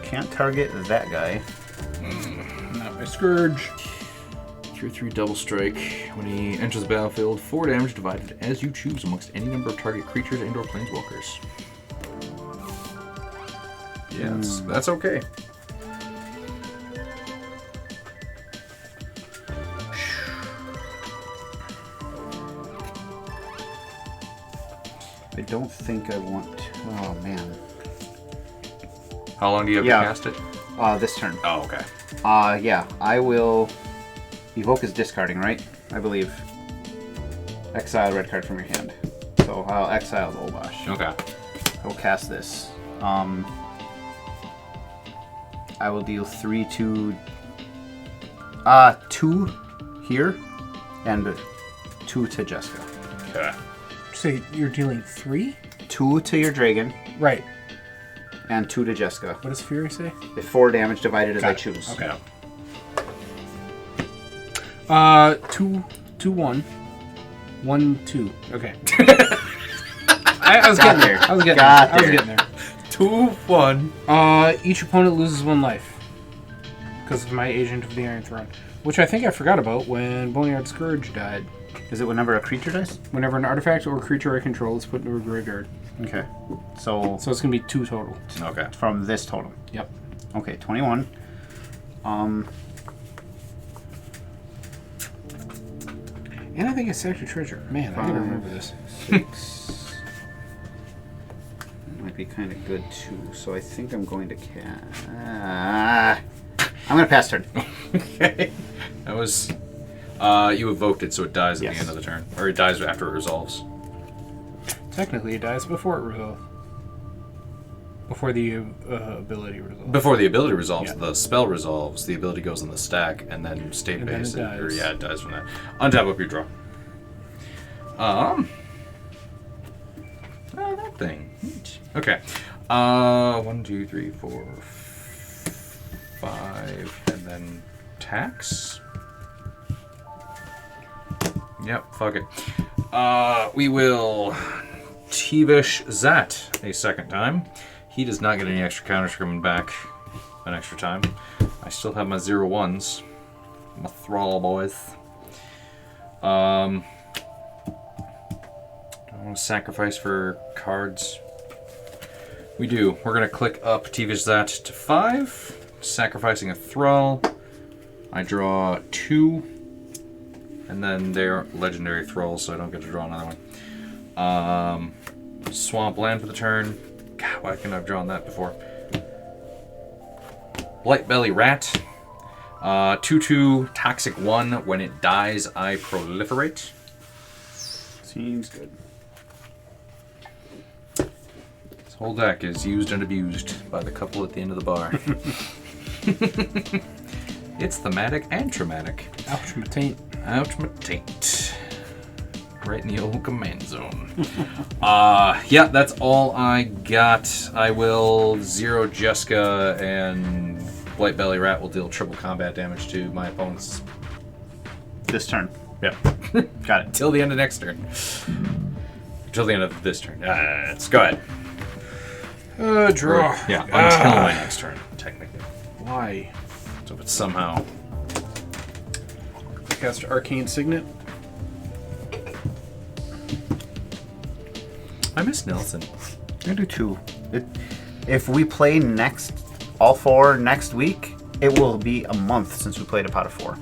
Can't target that guy. Not my Scourge. 3/3 double strike. When he enters the battlefield, 4 damage divided as you choose amongst any number of target creatures and/or planeswalkers. Yeah, that's okay. I don't think I want to. Oh, man. How long do you have to cast it? This turn. Oh, okay. Yeah, I will evoke his discarding, right? I believe. Exile a red card from your hand. So I'll exile the Obosh. Okay. I will cast this. I will deal 3 to 2 here and 2 to Jeska. Okay. So you're dealing 3? 2 to your dragon Right. and 2 to Jeska. What does Fury say? If 4 damage divided as I Got it. choose. Okay. 2, 2, 1. 1, 2. Okay. I was getting there. I was getting Got there. I was there. getting there. 2/1. Each opponent loses 1 life because of my Agent of the Iron Throne, which I think I forgot about when Boneyard Scourge died. Is it whenever a creature dies? Whenever an artifact or creature I control is put into a graveyard. Okay. So So it's going to be 2 total. Okay. from this totem. Yep. Okay, 21. And I think I sacked a treasure. Man, I gotta remember this. 6. Might be kind of good too. So I think I'm going to cast. I'm going to pass turn. Okay. That was. You evoked it, so it dies at Yes. the end of the turn. Or it dies after it resolves. Technically, it dies before it resolves. Before the ability resolves. Before the ability resolves, Yeah. the spell resolves, the ability goes in the stack, and then state And then base. it dies. It dies from that. Untap up your draw. That thing. Neat. Okay. 1, 2, 3, 4, 5, and then tax. Yep, fuck it. We will Tevesh Szat a second time. He does not get any extra counters coming back an extra time. I still have my 0/1s. My thrall boys. Do I want to sacrifice for cards? We do. We're going to click up Tevesh Szat to 5. Sacrificing a thrall. I draw 2. And then they're legendary thralls, so I don't get to draw another one. Swamp land for the turn. God, why couldn't I have drawn that before? Blightbelly Rat. 2/2 Toxic 1. When it dies, I proliferate. Seems good. This whole deck is used and abused by the couple at the end of the bar. It's thematic and traumatic. Ouch, my taint. Ouch, my taint. Right in the old command zone. Yeah, that's all I got. I will 0 Jeska, and Blightbelly Rat will deal triple combat damage to my opponents. This turn. Yep. Got it. Till the end of next turn. Till the end of this turn. Let's go ahead. Draw. Yeah, until my next turn, technically. Why? So if it's somehow... Cast Arcane Signet. I miss Nelson. I'm going to do 2. If we play all 4 next week, it will be a month since we played a pot of 4.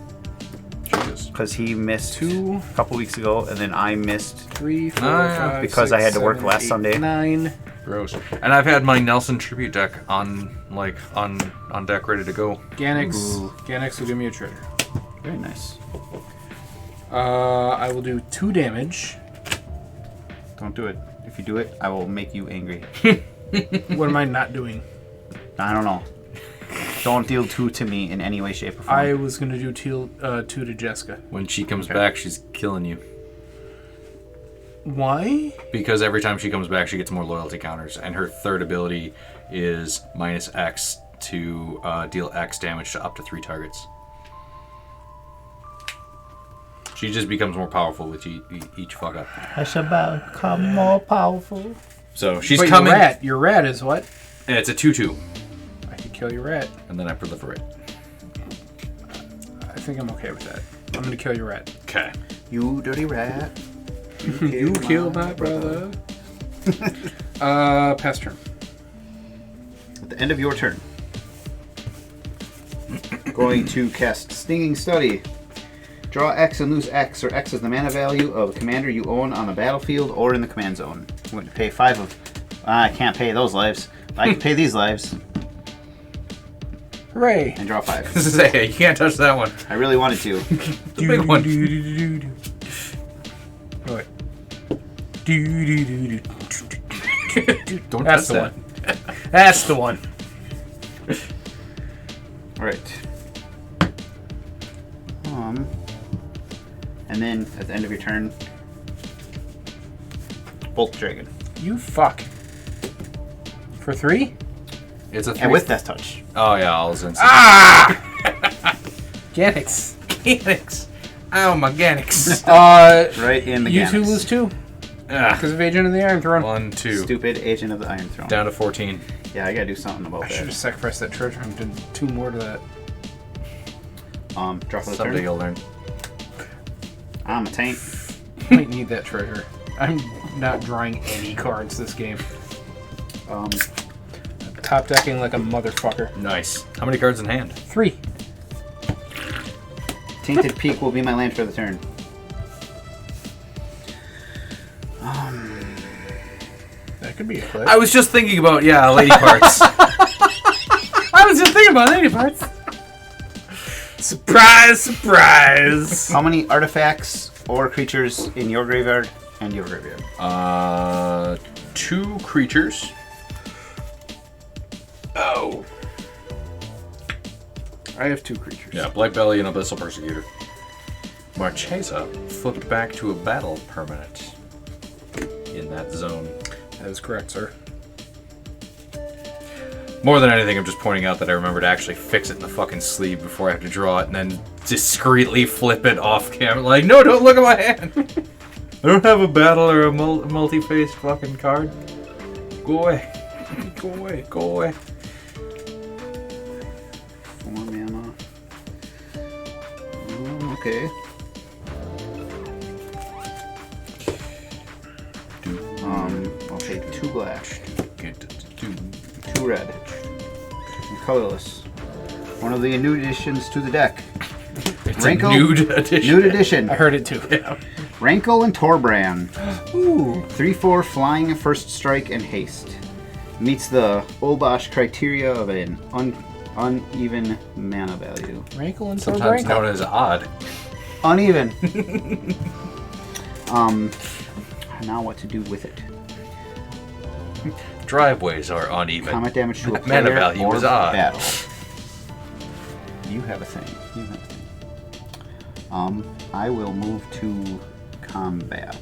Jesus. Because he missed 2 a couple weeks ago, and then I missed 3, 4, yeah. 5, because 6, I had to work 7, last 8, Sunday. 9. Gross. And I've had my Nelson tribute deck on deck ready to go. Ganax. Ooh. Ganax will give me a treasure. Very nice. I will do 2 damage. Don't do it. If you do it, I will make you angry. What am I not doing? I don't know. Don't deal 2 to me in any way, shape, or form. I was going to do 2 to Jeska. When she comes Okay. back, she's killing you. Why? Because every time she comes back, she gets more loyalty counters, and her third ability is -X to deal X damage to up to 3 targets. She just becomes more powerful with each fuck up. I shall become more powerful. So she's But coming. Your rat is what? And it's a 2/2, I could kill your rat. and then I proliferate. I think I'm okay with that. I'm going to kill your rat. Okay. You dirty rat. You killed my brother. Pass turn. At the end of your turn, going to cast Stinging Study. Draw X and lose X, or X is the mana value of a commander you own on the battlefield or in the command zone. I'm going to pay 5 of... I can't pay those lives. I can pay these lives Hooray! and draw 5. This is A. You can't touch that one. I really wanted to. The big one. Oh, wait. Don't That's touch the that. one. That's the one. Alright. And then, at the end of your turn, Bolt Dragon. You fuck. For 3? It's a 3. And with Death Touch. Oh yeah, I was in. Ganax. Ganax. Oh my Ganax. Right in the You Ganax. 2 lose 2 because of Agent of the Iron Throne. 1, 2. Stupid Agent of the Iron Throne. Down to 14. Yeah, I gotta do something about I should have that. sacrificed that treasure and did 2 more to that. Draw for the Someday turn. you'll learn. I'm a tank. Might need that treasure. I'm not drawing any cards this game. Top decking like a motherfucker. Nice. How many cards in hand? 3. Tainted Peak will be my land for the turn. That could be a clip. I was just thinking about lady parts. I was just thinking about lady parts. Surprise, surprise. How many artifacts or creatures in your graveyard and your graveyard? 2 creatures. Oh. I have 2 creatures. Yeah, Blight Belly and Abyssal Persecutor. Marchesa flipped back to a battle permanent in that zone. That is correct, sir. More than anything, I'm just pointing out that I remember to actually fix it in the fucking sleeve before I have to draw it and then discreetly flip it off camera. Like, no, don't look at my hand. I don't have a battle or a multi-face fucking card. Go away. Go away. Go away. 4 mana. Okay. I'll take 2 black, 2 red, and colorless. One of the new additions to the deck. It's Rankle, a nude edition. Nude edition. I heard it too. Yeah. Rankle and Torbrand. Ooh. 3/4 flying, first strike, and haste. Meets the Olbosch criteria of an uneven mana value. Rankle and Sometimes Rankle. known as odd. Uneven. Now what to do with it? Driveways are uneven. Combat damage to a Mana player value or is odd. battle. You have a thing. You have a thing. I will move to combat.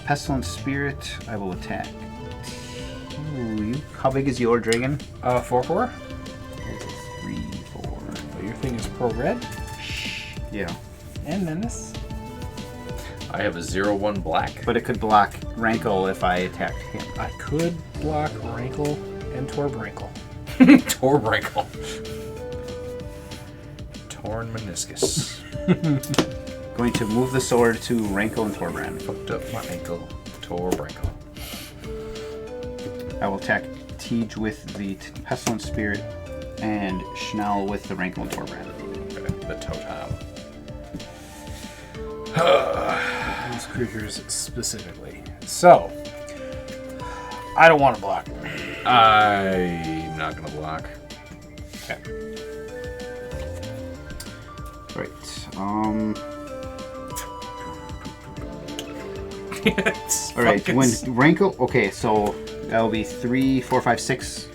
Pestilent Spirit, I will attack. Ooh, how big is your dragon? 4/4. It's a 3/4. But your thing is pro red Yeah, and menace. I have a 0/1 black. but it could block Rankle if I attacked him. I could block Rankle and Torbrankle. Torbrankle. Torn meniscus. Going to move the sword to Rankle and Torbrand. Fucked up my ankle. Torbrankle. I will attack Tej with the Pestilent Spirit and Schnell with the Rankle and Torbrand. Okay, the totem. These creatures specifically. So, I don't want to block. I'm not gonna block. Okay. Right. It's All right. fucking When Rankle. Okay, so that'll be 3, 4, 5, 6,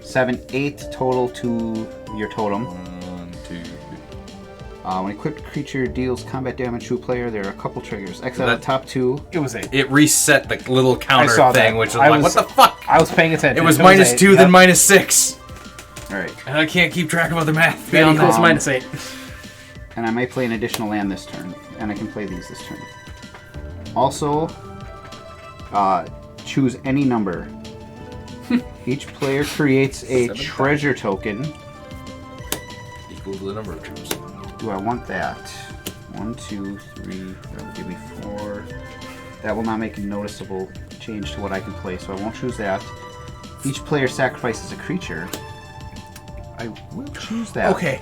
7, 8 total to your totem. 1, 2. When equipped creature deals combat damage to a player, there are a couple triggers. Exile That- the top 2. It was 8. It reset the little counter saw thing, that. which was I like, was- what the fuck? I was paying attention. It was It minus 8, 2, yep. then minus 6. All right. And I can't keep track of other math That beyond equals that. minus 8. And I might play an additional land this turn, and I can play these this turn. Also, choose any number. Each player creates a 7,000. treasure token. Equal to the number of troops. Do I want that? 1, 2, 3. That will give me 4. That will not make a noticeable change to what I can play, so I won't choose that. Each player sacrifices a creature. I will choose that. Okay.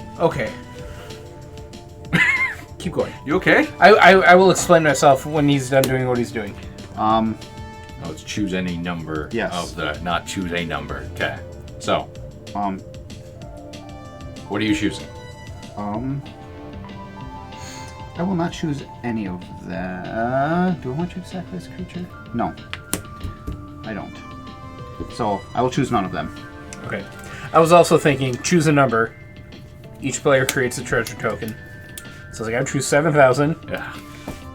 Keep going. You okay? I will explain myself when he's done doing what he's doing. Oh, it's choose any number Yes. of the, not choose a number. Okay. So, what are you choosing? I will not choose any of that. Do I want you to sacrifice a creature? No. I don't. So, I will choose none of them. Okay. I was also thinking, choose a number. Each player creates a treasure token. So it's like, I choose 7,000. Yeah.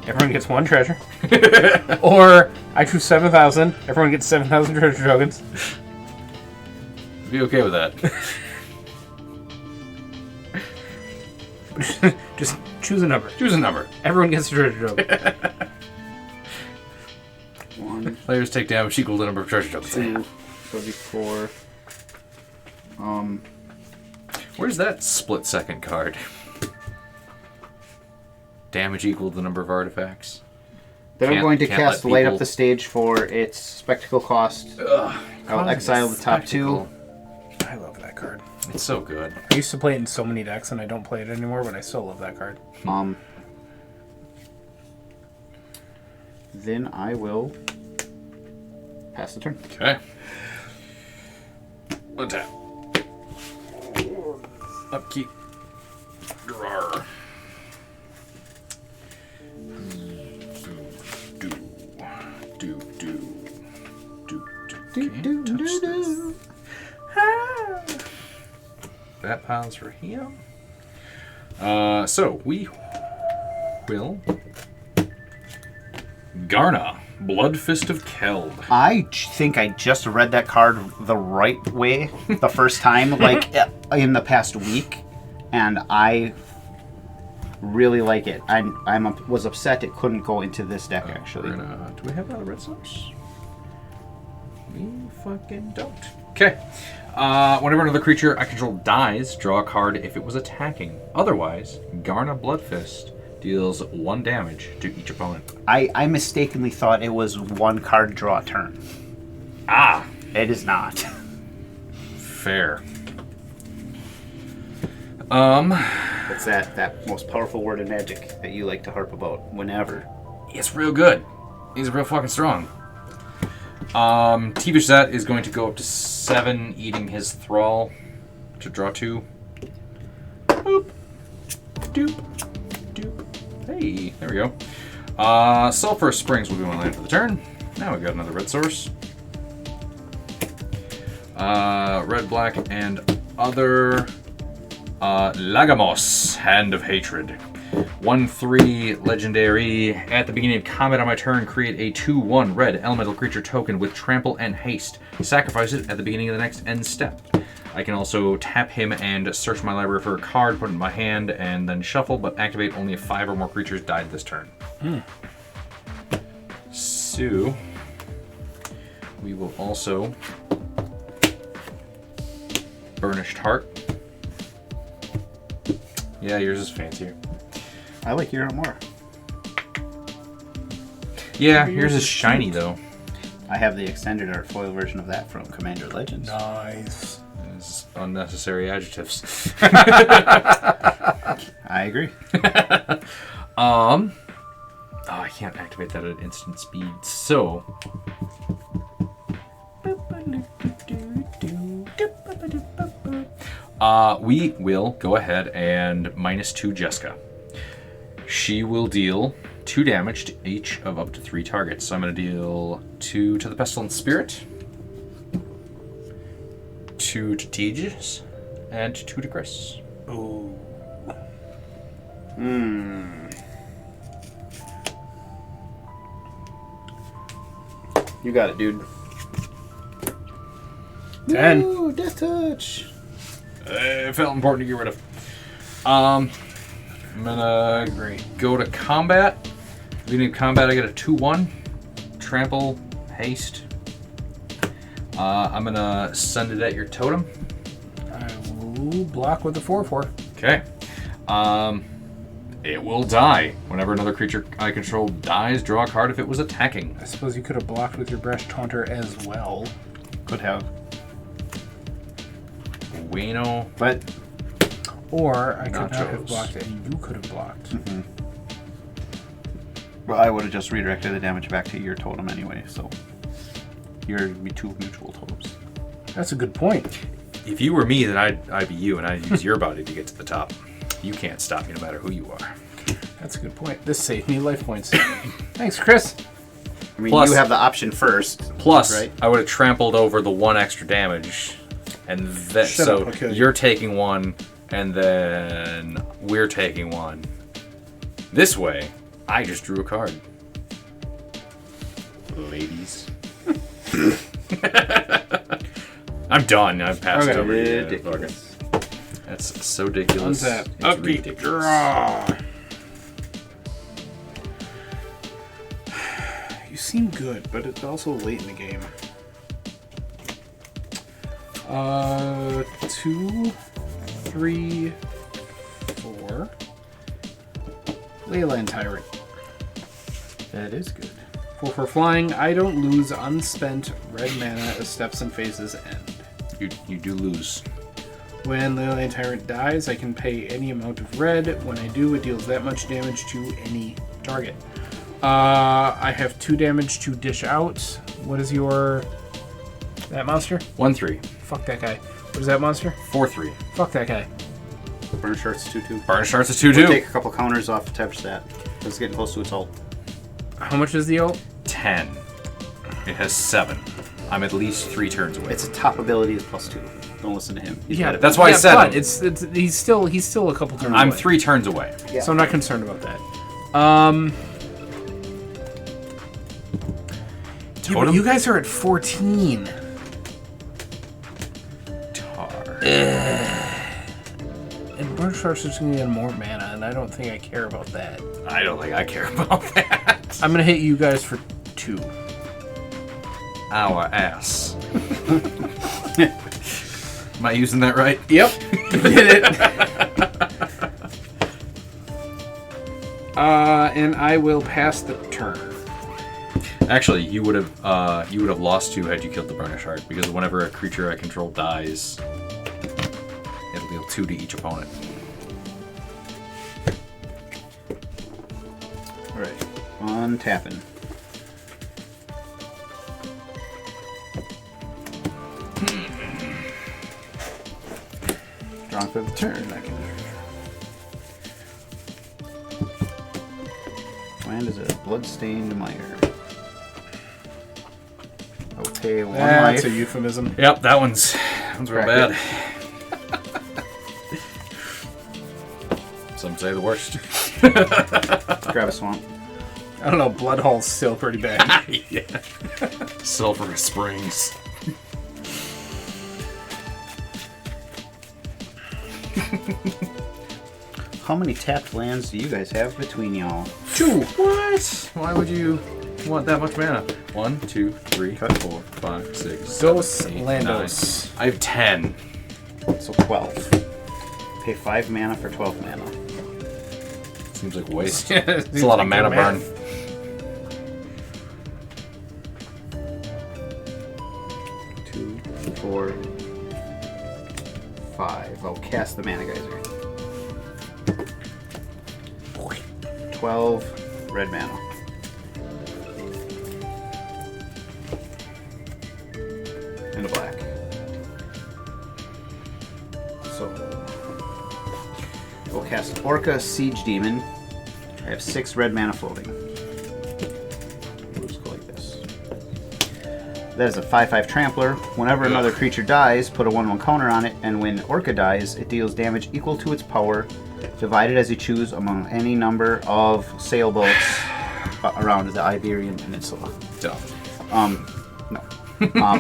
Everyone gets 1 treasure. Or, I choose 7,000. Everyone gets 7,000 treasure tokens. Be okay with that. Just choose a number. Choose a number. Everyone gets a treasure token. 1, Players take damage equal to the number of treasure tokens. 2, 34. Where's that split second card? Damage equal to the number of artifacts. Then I'm Can't- going to can't let cast Light Up people- the Stage for its spectacle cost. I'll exile the top 2. I love that card. It's so good. I used to play it in so many decks, and I don't play it anymore, but I still love that card. Then I will pass the turn. Okay. Untap. Upkeep. Draw. Can't touch this. That pile's for him. So we will Garna, Blood Fist of Keld. I think I just read that card the right way the first time, like in the past week, and I really like it. Was upset it couldn't go into this deck actually. Do we have a red source? We fucking don't. Okay. Whenever another creature I control dies, draw a card if it was attacking. Otherwise, Garna Blood Fist deals 1 damage to each opponent. I mistakenly thought it was 1 card draw turn. Ah, It is not. fair. It's that most powerful word in Magic that you like to harp about whenever. It's real good. He's real fucking strong. Tevesh Szat is going to go up to 7, eating his thrall to draw 2. Boop. Doop. Doop. Hey, there we go. Sulphur Springs will be my land for the turn. Now we've got another red source. Red, black, and other. Lagamos, Hand of Hatred. 1/3 legendary. At the beginning of combat on my turn, create a 2/1 red elemental creature token with trample and haste. Sacrifice it at the beginning of the next end step. I can also tap him and search my library for a card, put it in my hand, and then shuffle, but activate only if 5 or more creatures died this turn. So, we will also Burnished Heart. Yeah, yours is fancier. I like your more. Yeah, yours is shiny though. I have the extended art foil version of that from Commander Legends. Nice. It's unnecessary adjectives. I agree. Oh, I can't activate that at instant speed. So, we will go ahead and -2 Jeska. She will deal 2 damage to each of up to 3 targets. So I'm going to deal 2 to the Pestilent Spirit, 2 to Tevesh, and 2 to Chris. Oh. You got it, dude. 10. Ooh, death touch. It felt important to get rid of. I'm gonna go to combat. Beginning of combat, I get a 2/1. Trample, haste. I'm gonna send it at your totem. I will block with the 4/4. Okay. It will die. Whenever another creature I control dies, draw a card if it was attacking. I suppose you could have blocked with your Breast Taunter as well. Could have. Bueno. But Or I could not have Nachos. blocked and you could have blocked. well, I would have just redirected the damage back to your totem anyway, so you'd be 2 mutual totems. That's a good point. If you were me, then I'd be you, and I'd use your body to get to the top. You can't stop me no matter who you are. That's a good point. This saved me life points. Thanks, Chris. I mean, Plus- you have the option first. Plus, Right. I would have trampled over the 1 extra damage, and that Shut so up, okay. you're taking 1, and then we're taking 1. This way, I just drew a card. Ladies. I'm done. I've passed Okay. over. Ridiculous. That's so ridiculous. Untap. It's Upkeep. ridiculous. Draw. You seem good, but it's also late in the game. 2, 3, 4. Leyline Tyrant. That is good. 4 for flying. I don't lose unspent red mana as steps and phases end. You do lose. When Leyline Tyrant dies, I can pay any amount of red. When I do, it deals that much damage to any target. I have 2 damage to dish out. What is your... that monster? 1/3. Fuck that guy. What is that monster? 4/3. Fuck that guy. Burn Shards 2/2. Burn starts at We'll 2/2. take a couple counters off to touch that. It's getting close to its ult. How much is the ult? 10. It has 7. I'm at least 3 turns away. Its top ability is +2. Don't listen to him. He's got it. That's why I said but him. it's he's still a couple turns I'm away. 3 turns away. Yeah. So I'm not concerned about that. Yeah, but Totem? you guys are at 14. Tar. And Burn Sharks is going to get more mana, and I don't think I care about that. I don't think I care about that. I'm going to hit you guys for 2. Our ass. Am I using that right? Yep. Hit it. And I will pass the turn. Actually, you would have lost 2 had you killed the Burnish Heart, because whenever a creature I control dies, it'll deal 2 to each opponent. Alright. Untapping. Drawing for the turn. I can... Land is a bloodstained mire. Okay, 1 That's life. a euphemism. Yep, that one's real Crack bad. Some say the worst. Grab a swamp. I don't know, Bloodhall's still pretty bad. Yeah. Sulphur Springs. How many tapped lands do you guys have between y'all? 2. What? Why would you want that much mana? 1, 2, 3, 4, 5, 6. Dos 7, 8, Landos. 9. I have 10. So 12. Pay 5 mana for 12 mana. Seems like a waste. It's It's a lot of mana burn. 5. I'll cast the Mana Geyser. 12 red mana. And a black. So we'll cast Orca Siege Demon. I have 6 red mana floating. We'll just go like this. That is a 5/5 Trampler. Whenever another creature dies, put a 1/1 counter on it, and when Orca dies, it deals damage equal to its power, divided as you choose among any number of sailboats around the Iberian Peninsula. No.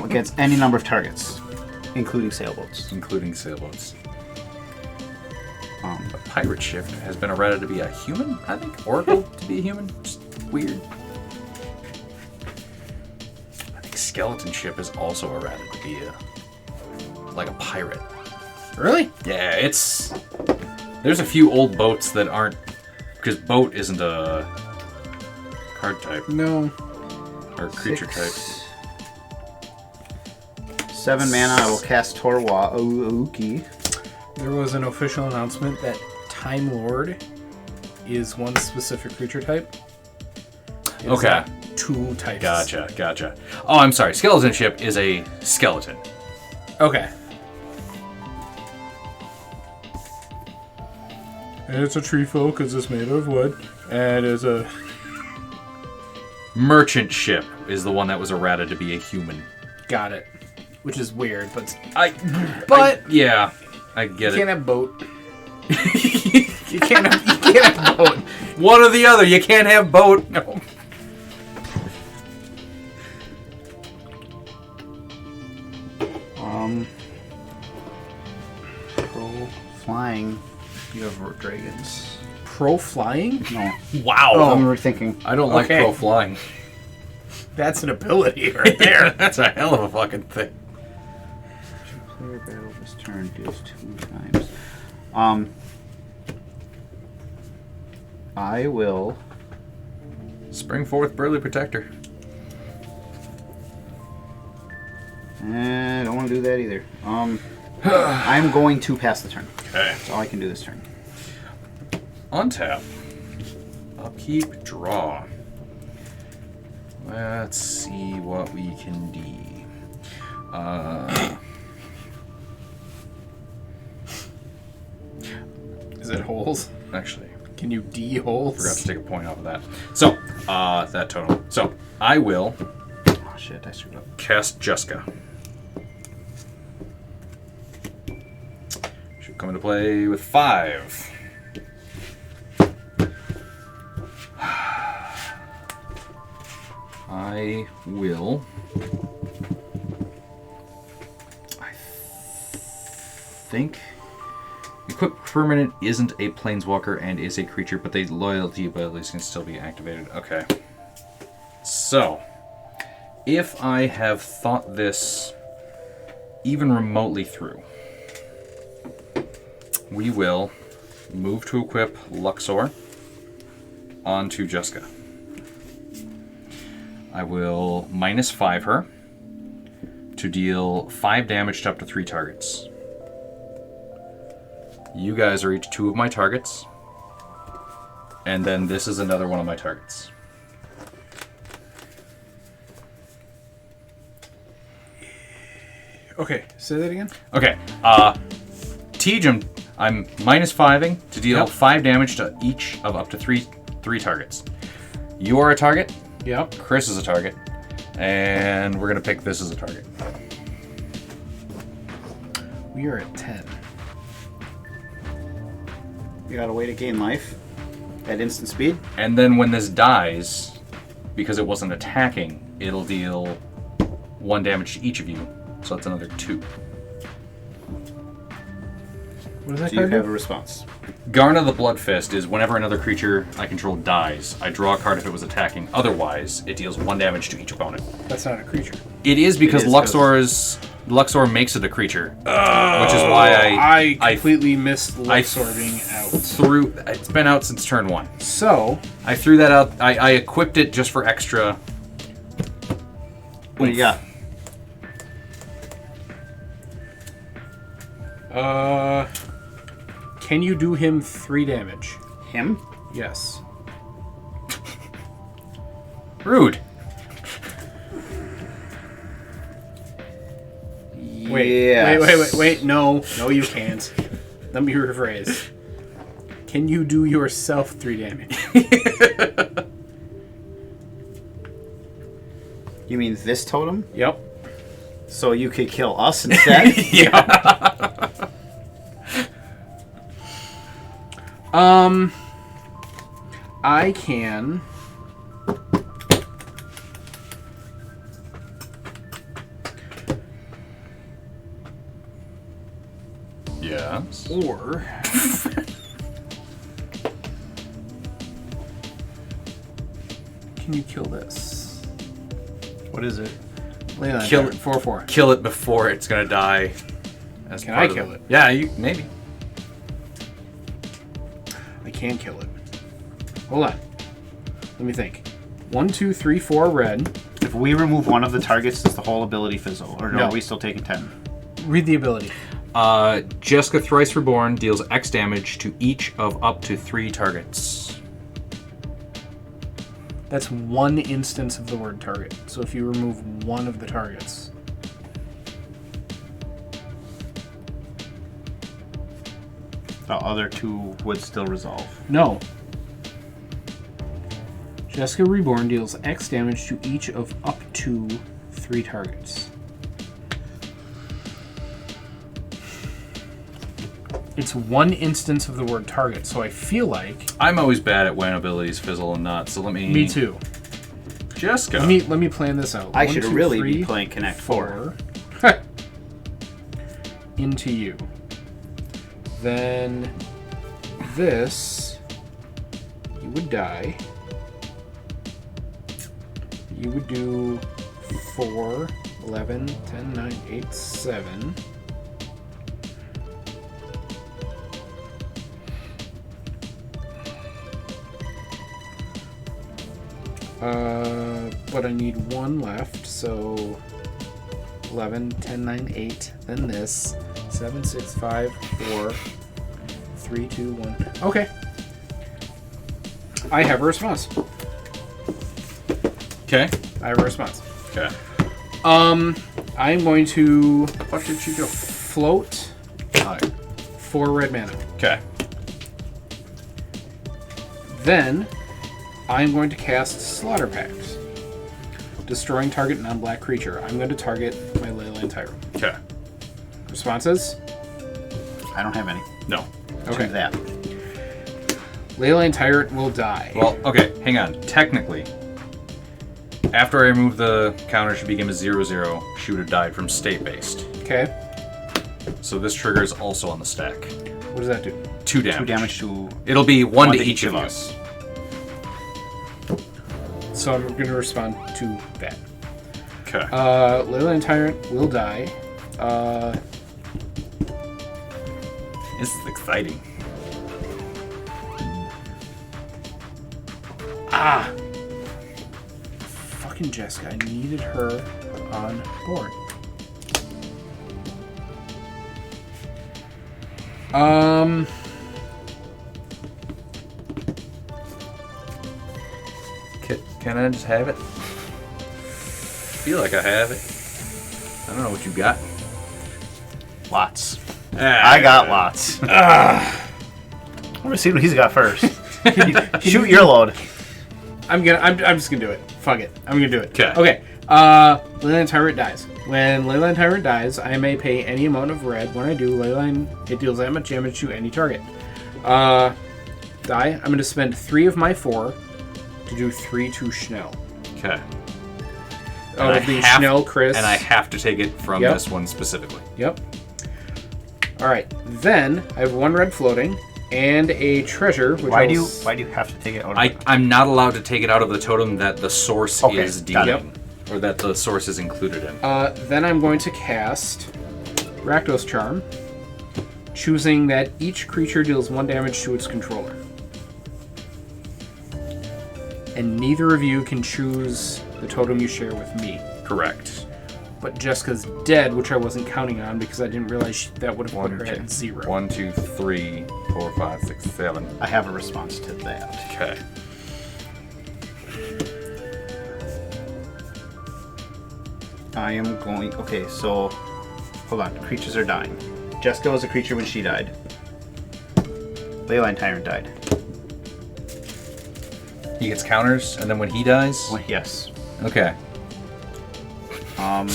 Against any number of targets, including sailboats. Including sailboats. A pirate ship has been errated to be a human, I think. Oracle to be a human. Just weird. I think skeleton ship is also errated to be like a pirate. Really? Yeah, it's... There's a few old boats that aren't... Because boat isn't a card type. No. Or creature type. 7 mana, I will cast Wauki. There was an official announcement that Time Lord is one specific creature type. It is Okay. not 2 types. Gotcha. Oh, I'm sorry. Skeleton ship is a skeleton. Okay. And it's a tree folk because it's made of wood. And it's a... Merchant ship is the one that was errated to be a human. Got it. Which is weird, but... Yeah, I get You it. can't have boat. you can't have boat. One or the other. You can't have boat. No. Pro flying. You have dragons. Pro flying? No. Wow. I'm rethinking. I don't like Okay. pro flying. That's an ability right there. That's a hell of a fucking thing. Player battle this turn deals 2 times. I will. Spring forth, Burly Protector. I don't want to do that either. I'm going to pass the turn. Okay. That's all I can do this turn. Untap. Upkeep, draw. Let's see what we can do. Is it holes? Actually, Can you D holes? forgot to take a point off of that. So, that total. So, I will Oh shit, I screwed up. cast Jeska. Should come into play with 5. I will. I think equip permanent isn't a planeswalker and is a creature, but the loyalty abilities can still be activated. Okay. So, if I have thought this even remotely through, we will move to equip Luxor onto Jeska. I will -5 her to deal 5 damage to up to 3 targets. You guys are each 2 of my targets. And then this is another one of my targets. Okay, say that again. Okay, Tej, I'm -5ing to deal Yep. 5 damage to each of up to three targets. You are a target, Yep. Chris is a target, and we're gonna pick this as a target. We are at 10. You got a way to gain life at instant speed. And then when this dies, because it wasn't attacking, it'll deal 1 damage to each of you. So that's another 2. What does that Do you card have do? a response? Garna the Bloodfist is whenever another creature I control dies, I draw a card if it was attacking. Otherwise, it deals 1 damage to each opponent. That's not a creature. It is because It is, Luxor makes it a creature, which is why I completely missed Luxor being out. threw. It's been out since turn 1. So, I threw that out. I equipped it just for extra. What do you got? Can you do him 3 damage? Him? Yes. Rude. Wait. No, you can't. Let me rephrase. Can you do yourself 3 damage? You mean this totem? Yep. So you could kill us instead? Yeah. I can. Yes. Or. Can you kill this? What is it? Leyline Kill Tyrant, it. 4/4. Kill it before it's gonna die. As Can part I of kill it? Yeah, you maybe. I can kill it. Hold on. Let me think. 1, 2, 3, 4 red. If we remove one of the targets, does the whole ability fizzle? Or No. are we still taking 10? Read the ability. Jeska Thrice Reborn deals X damage to each of up to 3 targets. That's one instance of the word target. So if you remove one of the targets. The other 2 would still resolve. No. Jeska Reborn deals X damage to each of up to 3 targets. It's one instance of the word target, so I feel like... I'm always bad at when abilities fizzle and not, so let me... Me too. Jeska. Let me plan this out. I 1, should 2, really 3, be playing Connect 4. 4. Into you. Then this, you would die. You would do 4, 11, 10, 9, 8, 7. But I need 1 left, so 11, 10, 9, 8, then this. 7, 6, 5, 4, 3, 2, 1. Okay. I have a response. Okay. I have a response. Okay. I'm going to What did she do? float 4 red mana. Okay. Then I'm going to cast Slaughter Pact. Destroying target non-black creature. I'm going to target my Leyline Tyrant. Okay. Responses? I don't have any. No. Okay. To that. Leyline Tyrant will die. Well, okay, hang on. Technically, after I remove the counter, she became a 0/0. She would have died from state-based. Okay. So this trigger is also on the stack. What does that do? 2 damage. 2 damage to It'll be one to each of us. So I'm going to respond to that. Okay. Leyline Tyrant will die. This is exciting. Fucking Jeska. I needed her on board. Can I just have it? I feel like I have it. I don't know what you got. Lots. I got lots. I'm gonna see what he's got first. Shoot your load. I'm just gonna do it. Fuck it. I'm gonna do it. 'Kay. Okay. Leyline Tyrant dies. When Leyline Tyrant dies, I may pay any amount of red. When I do, Leyline, it deals that much damage to any target. Die. I'm gonna spend 3 of my 4 to do 3 to Schnell. Okay. Out of the Schnell Chris. And I have to take it from Yep. this one specifically. Yep. Alright. Then I have 1 red floating and a treasure. Which Why do you have to take it out of I'm not allowed to take it out of the totem that the source Okay, is got it. dealing. Or that the source is included in. Then I'm going to cast Rakdos Charm, choosing that each creature deals 1 damage to its controller. And neither of you can choose the totem you share with me. Correct. but Jeska's dead, which I wasn't counting on because I didn't realize that would have put her at 0. 1, 2, 3, 4, 5, 6, 7. I have a response to that. Okay. I am going... Okay, so... Hold on. Creatures are dying. Jeska was a creature when she died. Leyline Tyrant died. He gets counters, and then when he dies? Well, yes. Okay. Um...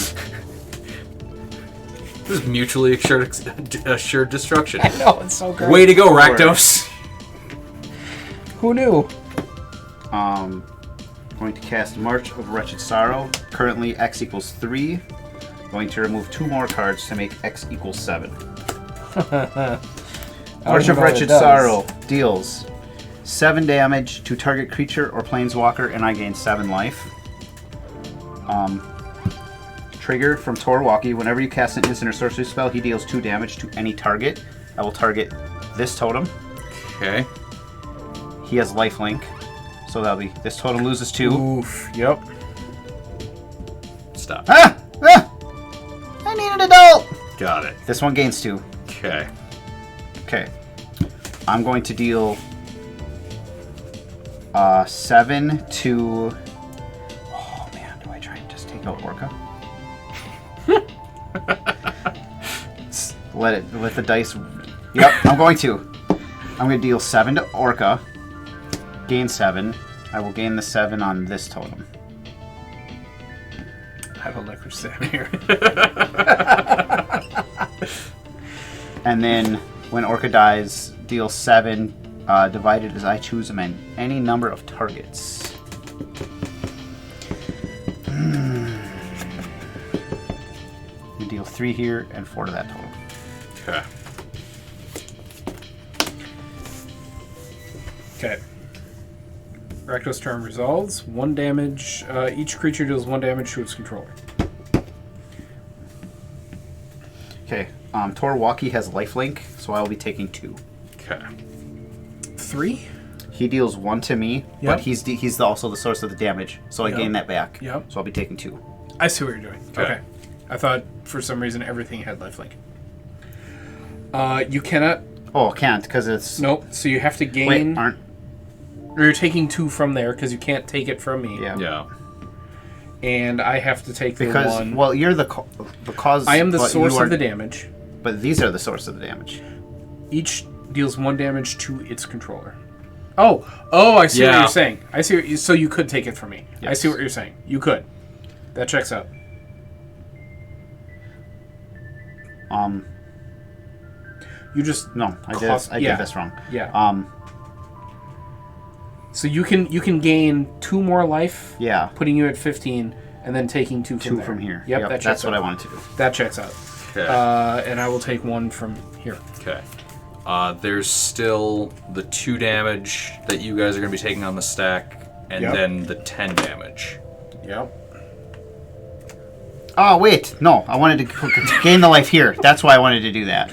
This is mutually assured destruction. I know, it's so great. Way to go, Rakdos! Who knew? Going to cast March of Wretched Sorrow. Currently X equals 3. Going to remove 2 more cards to make X equals 7. March of Wretched Sorrow deals 7 damage to target creature or planeswalker, and I gain 7 life. Trigger from Wauki. Whenever you cast an instant or sorcery spell, he deals 2 damage to any target. I will target this totem. Okay. He has lifelink, so that'll be this totem loses 2. Oof. Yep. Stop. Ah! I need an adult! Got it. This one gains 2. Okay. Okay. I'm going to deal 7 to... Oh man, do I try and just take out Orca? Let the dice... Yep, I'm going to. I'm going to deal 7 to Orca. Gain 7. I will gain the 7 on this totem. I have a liquor stem here. And then when Orca dies, deal 7 divided as I choose among any number of targets. You deal 3 here and 4 to that total. Okay. Okay. Rakdos' turn resolves. 1 damage. Each creature deals 1 damage to its controller. Okay. Wauki has lifelink, so I will be taking 2. Okay. 3? He deals 1 to me, Yep. but he's also the source of the damage, so I Yep. gain that back. Yep. So I'll be taking 2. I see what you're doing. Okay. Okay. I thought for some reason everything had lifelink. You cannot. Oh, can't because it's Nope. So you have to gain. wait. Aren't Or you're taking 2 from there because you can't take it from me. yeah. Yeah. And I have to take the Because 1. well, you're the cause. I am the but source you are- of the damage. But these are the source of the damage. Each deals 1 damage to its controller. Oh, I see what Yeah. you're saying. I see. So you could take it from me. I Yes. see what you're saying. You could. That checks out. You just No, I Cost- did yeah. this wrong. yeah. So you can gain 2 more life, Yeah. putting you at 15, and then taking 2 from 2 there. from here. Yep, that checks that's what out. I wanted to do. That checks out. Okay. And I will take 1 from here. Okay. There's still the 2 damage that you guys are going to be taking on the stack, and Yep. then the 10 damage. Yep. Oh wait, no, I wanted to gain the life here. That's why I wanted to do that.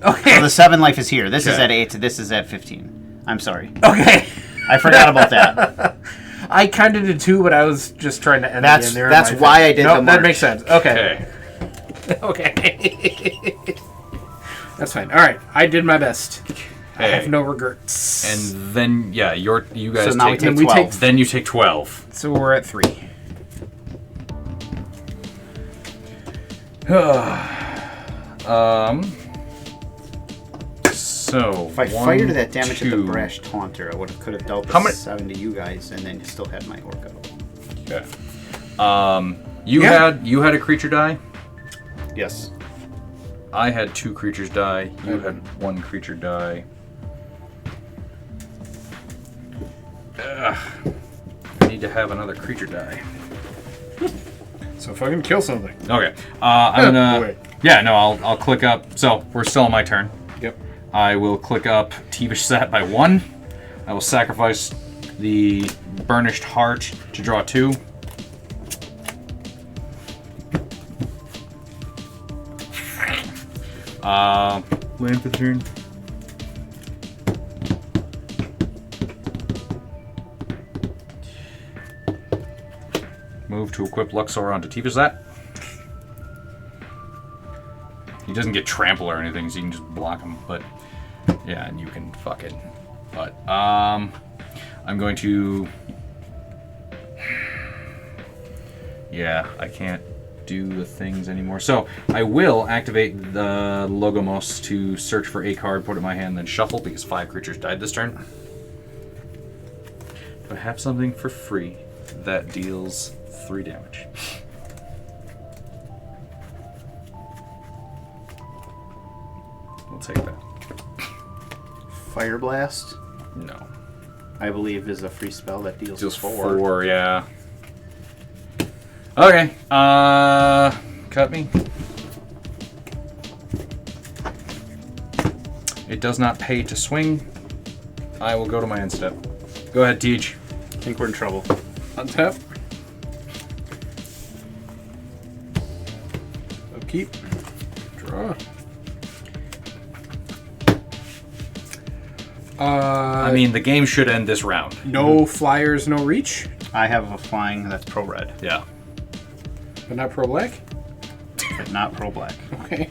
Okay. So the 7 life is here. This is Okay. at 8. This is at 15. I'm sorry. Okay. I forgot about that. I kind of did too, but I was just trying to end That's- it in there. that's in my why thing. I did Nope, the that march. makes sense. Okay. Okay. Okay. That's fine. All right. I did my best. I Okay. have no regrets. And then, yeah, you guys So now we take... take then we 12. take- Then you take 12. So we're at 3. So, If I 1, fired that damage at the 2. brash taunter, I could have dealt How the many- 7 to you guys, and then still had my Orca. Okay. You Yeah. had a creature die. Yes. I had 2 creatures die. You had 1 creature die. Ugh. I need to have another creature die. So if I can kill something. Okay. I'm gonna. Wait. Yeah. No. I'll click up. So we're still on my turn. Yep. I will click up Tevesh Szat by 1. I will sacrifice the Burnished Heart to draw 2. Land for the turn. Move to equip Luxor onto Tevesh Szat. He doesn't get trample or anything, so you can just block him. But yeah, and you can fuck it. But I'm going to. Yeah, I can't do the things anymore. So I will activate the Logomos to search for a card, put it in my hand, then shuffle because 5 creatures died this turn. Do I have something for free that deals 3 damage? We'll take that. Fire Blast, No. I believe, is a free spell that deals Deals 4. 4, yeah. Okay, cut me. It does not pay to swing. I will go to my end step. Go ahead, Teach. I think we're in trouble. Untap. Upkeep. Draw. I mean, the game should end this round. No flyers, no reach, I have a flying that's pro red, Yeah. but not pro black. but not pro black. Okay.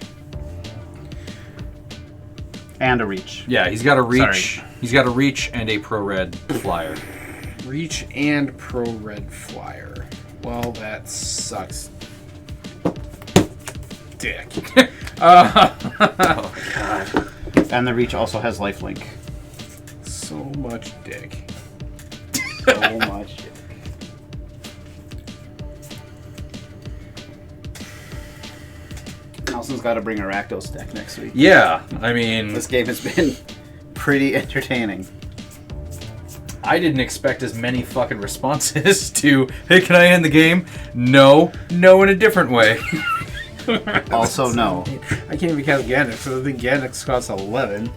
And a reach. Yeah, he's got a reach. Sorry. He's got a reach and a pro red flyer. Reach and pro red flyer. Well, that sucks. Dick. Oh god. And the reach also has lifelink. So much dick. So much. Nelson's got to bring a Rakdos deck next week. Yeah, I mean, This game has been pretty entertaining. I didn't expect as many fucking responses to, hey, can I end the game? No. No in a different way. Also, no. I can't even count Ganax, so I think Ganax costs 11.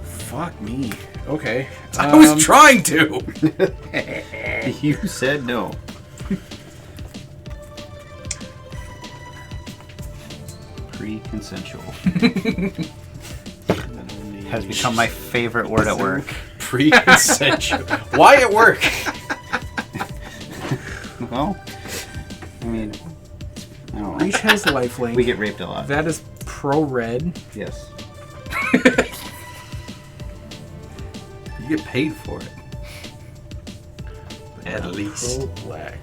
Fuck me. Okay. I was trying to. You said no. Pre-consensual has become my favorite word at work. Pre-consensual. Why at work? Well, I mean, I don't know. Reach has lifelink. We get raped a lot. That is pro red. Yes. You get paid for it. At least. Pro black.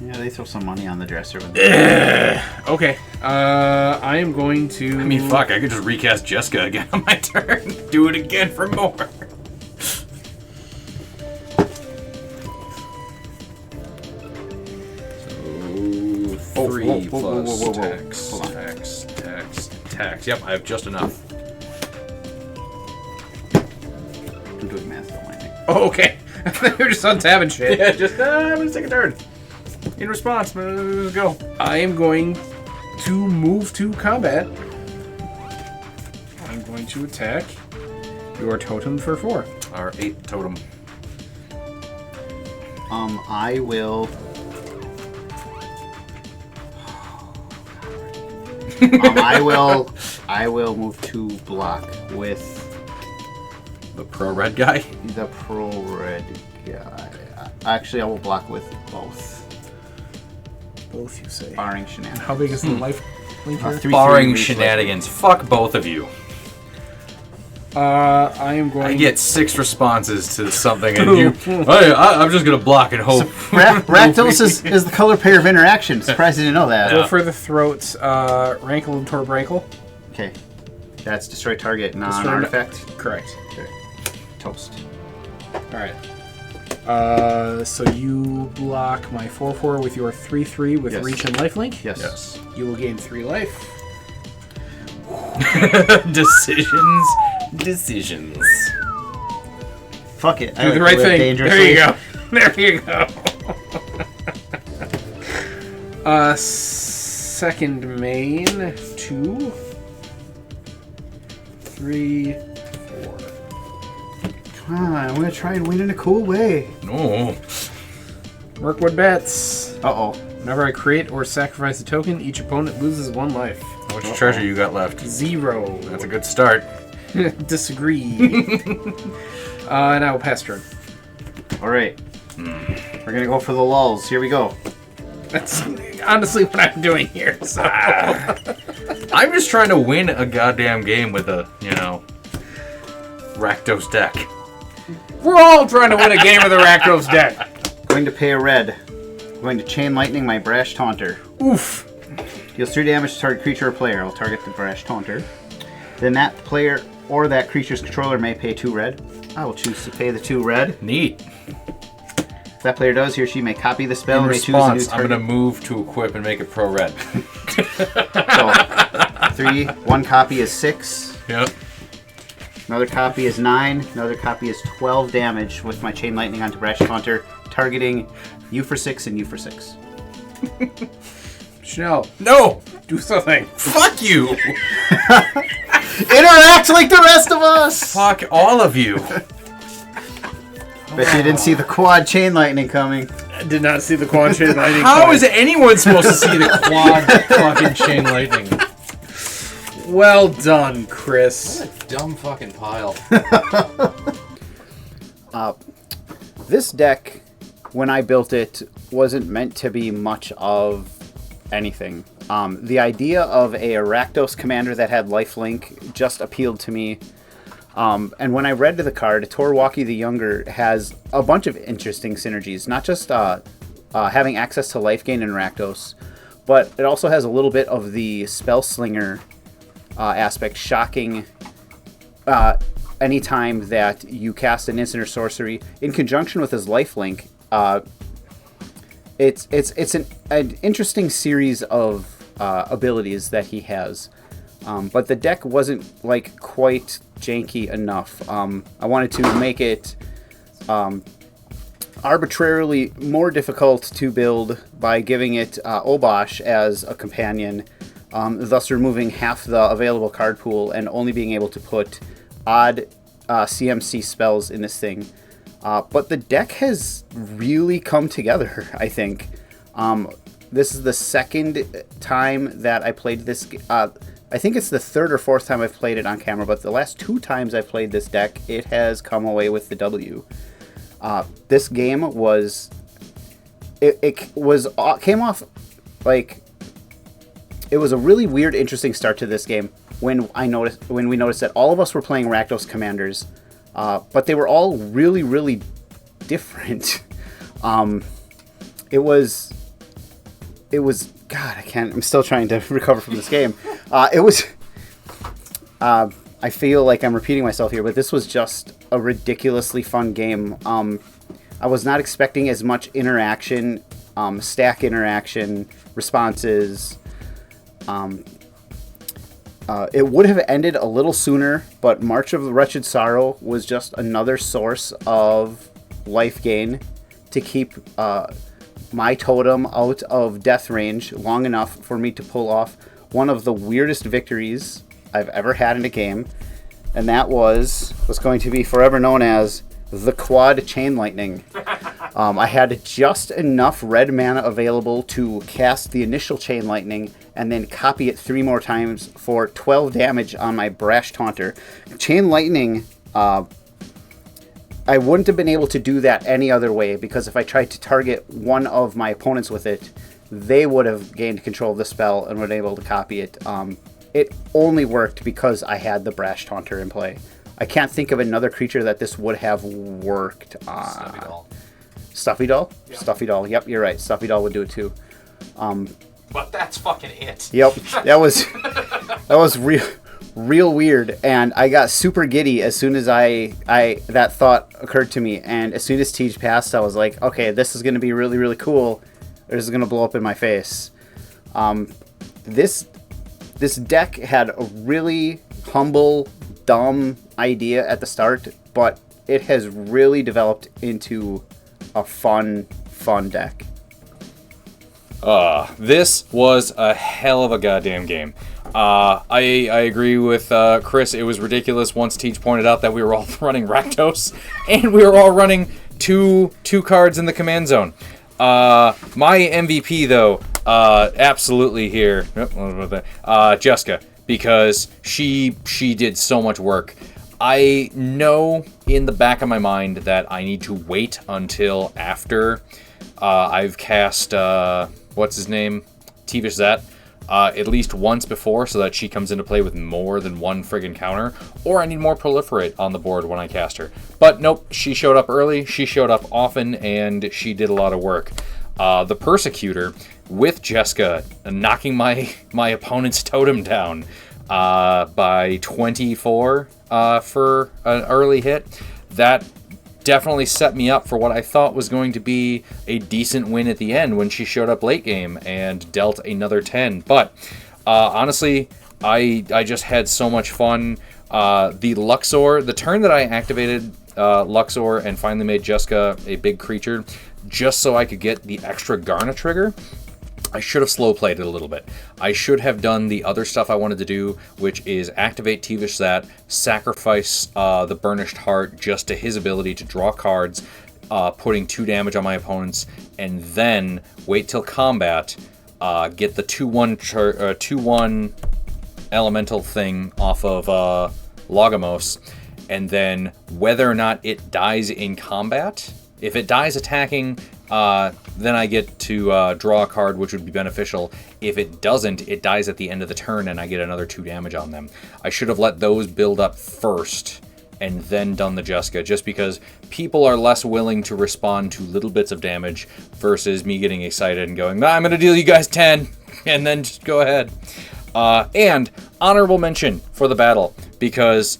Yeah, they throw some money on the dresser when they Okay. I am going to. I mean, fuck, I could just recast Jeska again on my turn. Do it again for more. So, 3 whoa, plus whoa. tax, Hold on. tax. Yep, I have just enough. I'm doing math on my thing. Oh, okay. You're just untabbing shit. Yeah, just, I'm gonna take a turn. In response, let's go. I am going to move to combat. I'm going to attack your totem for 4. Our 8 totem. I will. I will move to block with The pro red guy. the pro red guy. Actually, I will block with both, Both, you say. barring shenanigans. How big is the life link here? 3/3 Barring reach shenanigans. Fuck both of you. I am going. I get 6 responses to something, and you. I'm just gonna block and hope. Rakdos is the color pair of interaction. Surprised you didn't know that. Go for the throats. Rankle and Torb Rankle. Okay. That's destroy target, non-artifact. Correct. Okay. Toast. Alright. So you block my 4/4 with your 3/3 with Yes. reach and lifelink. Yes. Yes. You will gain 3 life. Decisions. Fuck it. Do the right thing. There you go. There you go. Second main. 2, 3, 4. Come on, I'm gonna try and win in a cool way. No. Mirkwood bets. Uh-oh. Whenever I create or sacrifice a token, each opponent loses 1 life. How much treasure you got left? 0. That's a good start. Disagree. And I will pass turn. Alright. We're gonna go for the lulls. Here we go. That's honestly what I'm doing here. So. I'm just trying to win a goddamn game with a, Rakdos deck. We're all trying to win a game with the Rakdos deck. Going to pay a red. Going to Chain Lightning my Brash Taunter. Oof. Deals 3 damage to target creature or player. I'll target the Brash Taunter. Then that player or that creature's controller may pay 2 red. I will choose to pay the 2 red. Neat. If that player does, he or she may copy the spell In and may choose a response, new I'm target. going to move to equip and make it pro-red. So, 3, 1 copy is 6. Yep. Another copy is 9. Another copy is 12 damage with my Chain Lightning onto Brash Taunter, targeting you for 6 and you for 6. Chanel, No! do something. Fuck you! Interact like the rest of us! Fuck all of you. Bet you didn't see the quad Chain Lightning coming. I did not see the Quan Chain Lightning. How is anyone supposed to see the quad fucking chain lightning? Well done, Chris. What a dumb fucking pile. This deck, when I built it, wasn't meant to be much of anything. The idea of a Rakdos commander that had lifelink just appealed to me. And when I read the card, Wauki the Younger has a bunch of interesting synergies. Not just having access to life gain in Rakdos, but it also has a little bit of the Spell Slinger aspect, shocking anytime that you cast an instant or sorcery in conjunction with his lifelink. It's an interesting series of abilities that he has, but the deck wasn't quite janky enough. I wanted to make it arbitrarily more difficult to build by giving it Obosh as a companion, thus removing half the available card pool and only being able to put odd CMC spells in this thing. But the deck has really come together, I think. This is the second time that I played this. I think it's the third or fourth time I've played it on camera, but the last 2 times I've played this deck, it has come away with the W. This game was... It came off like... It was a really weird, interesting start to this game when we noticed that all of us were playing Rakdos commanders, but they were all really, really different. It was God, I'm still trying to recover from this game. I feel like I'm repeating myself here, but this was just a ridiculously fun game. I was not expecting as much interaction, stack interaction, responses. It would have ended a little sooner, but March of the Wretched Sorrow was just another source of life gain to keep my totem out of death range long enough for me to pull off one of the weirdest victories I've ever had in a game, and that was what's going to be forever known as the Quad Chain Lightning. I had just enough red mana available to cast the initial Chain Lightning and then copy it 3 more times for 12 damage on my Brash Taunter. Chain Lightning, I wouldn't have been able to do that any other way, because if I tried to target one of my opponents with it, they would have gained control of the spell and would have been able to copy it. It only worked because I had the Brash Taunter in play. I can't think of another creature that this would have worked on. Stuffy Doll. Stuffy Doll? Yeah. Stuffy Doll. Yep, you're right. Stuffy Doll would do it too. But that's fucking it. Yep, that was real weird, and I got super giddy as soon as that thought occurred to me, and as soon as Tej passed, I was like, okay, this is going to be really, really cool. This is going to blow up in my face. This deck had a really humble, dumb idea at the start, but it has really developed into a fun deck. This was a hell of a goddamn game. I agree with Chris. It was ridiculous once Teach pointed out that we were all running Rakdos and we were all running two cards in the command zone. My MVP though, absolutely here, Jeska, because she did so much work. I know in the back of my mind that I need to wait until after I've cast what's his name, Tevesh Szat, at least once before, so that she comes into play with more than one friggin' counter, or I need more proliferate on the board when I cast her. But nope, she showed up early, she showed up often, and she did a lot of work. The Persecutor with Jeska knocking my opponent's totem down by 24 for an early hit. That definitely set me up for what I thought was going to be a decent win at the end when she showed up late game and dealt another 10. But honestly, I just had so much fun. The Luxor, the turn that I activated Luxor and finally made Jeska a big creature, just so I could get the extra Garna trigger, I should have slow played it a little bit. I should have done the other stuff I wanted to do, which is activate Tevesh Szat, sacrifice the Burnished Heart just to his ability to draw cards, putting 2 damage on my opponents, and then wait till combat, get the 2/1 elemental thing off of Logamos, and then whether or not it dies in combat. If it dies attacking, then I get to draw a card, which would be beneficial. If it doesn't, it dies at the end of the turn, and I get another 2 damage on them. I should have let those build up first, and then done the Jeska, just because people are less willing to respond to little bits of damage versus me getting excited and going, I'm going to deal you guys 10, and then just go ahead. And honorable mention for the battle, because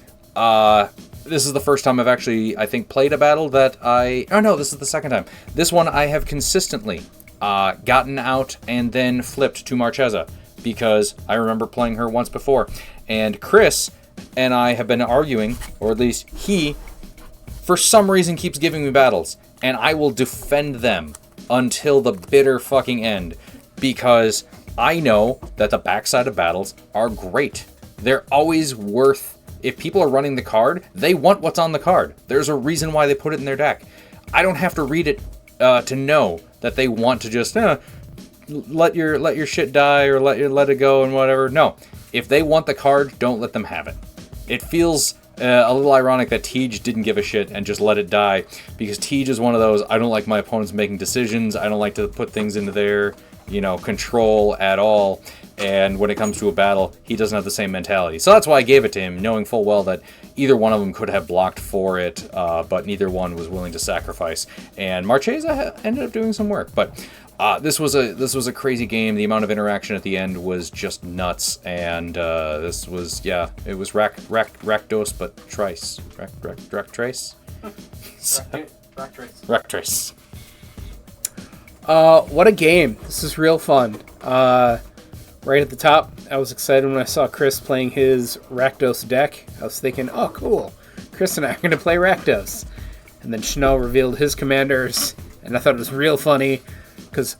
this is the first time I've actually, I think, played a battle that this is the second time. This one I have consistently gotten out and then flipped to Marchesa, because I remember playing her once before. And Chris and I have been arguing, or at least he, for some reason, keeps giving me battles. And I will defend them until the bitter fucking end, because I know that the backside of battles are great. They're always worth... If people are running the card, they want what's on the card. There's a reason why they put it in their deck. I don't have to read it to know that they want to just let your shit die or let it go and whatever. No, if they want the card, don't let them have it. It feels a little ironic that Tej didn't give a shit and just let it die, because Tej is one of those, I don't like my opponents making decisions. I don't like to put things into their control at all. And when it comes to a battle, he doesn't have the same mentality. So that's why I gave it to him, knowing full well that either one of them could have blocked for it, but neither one was willing to sacrifice. And Marchesa ended up doing some work. But this was a crazy game. The amount of interaction at the end was just nuts. And this was, it was Rakdos, but Trice. Raktrace? Raktrace. What a game. This is real fun. Right at the top, I was excited when I saw Chris playing his Rakdos deck. I was thinking, oh, cool. Chris and I are going to play Rakdos. And then Chanel revealed his commanders, and I thought it was real funny, because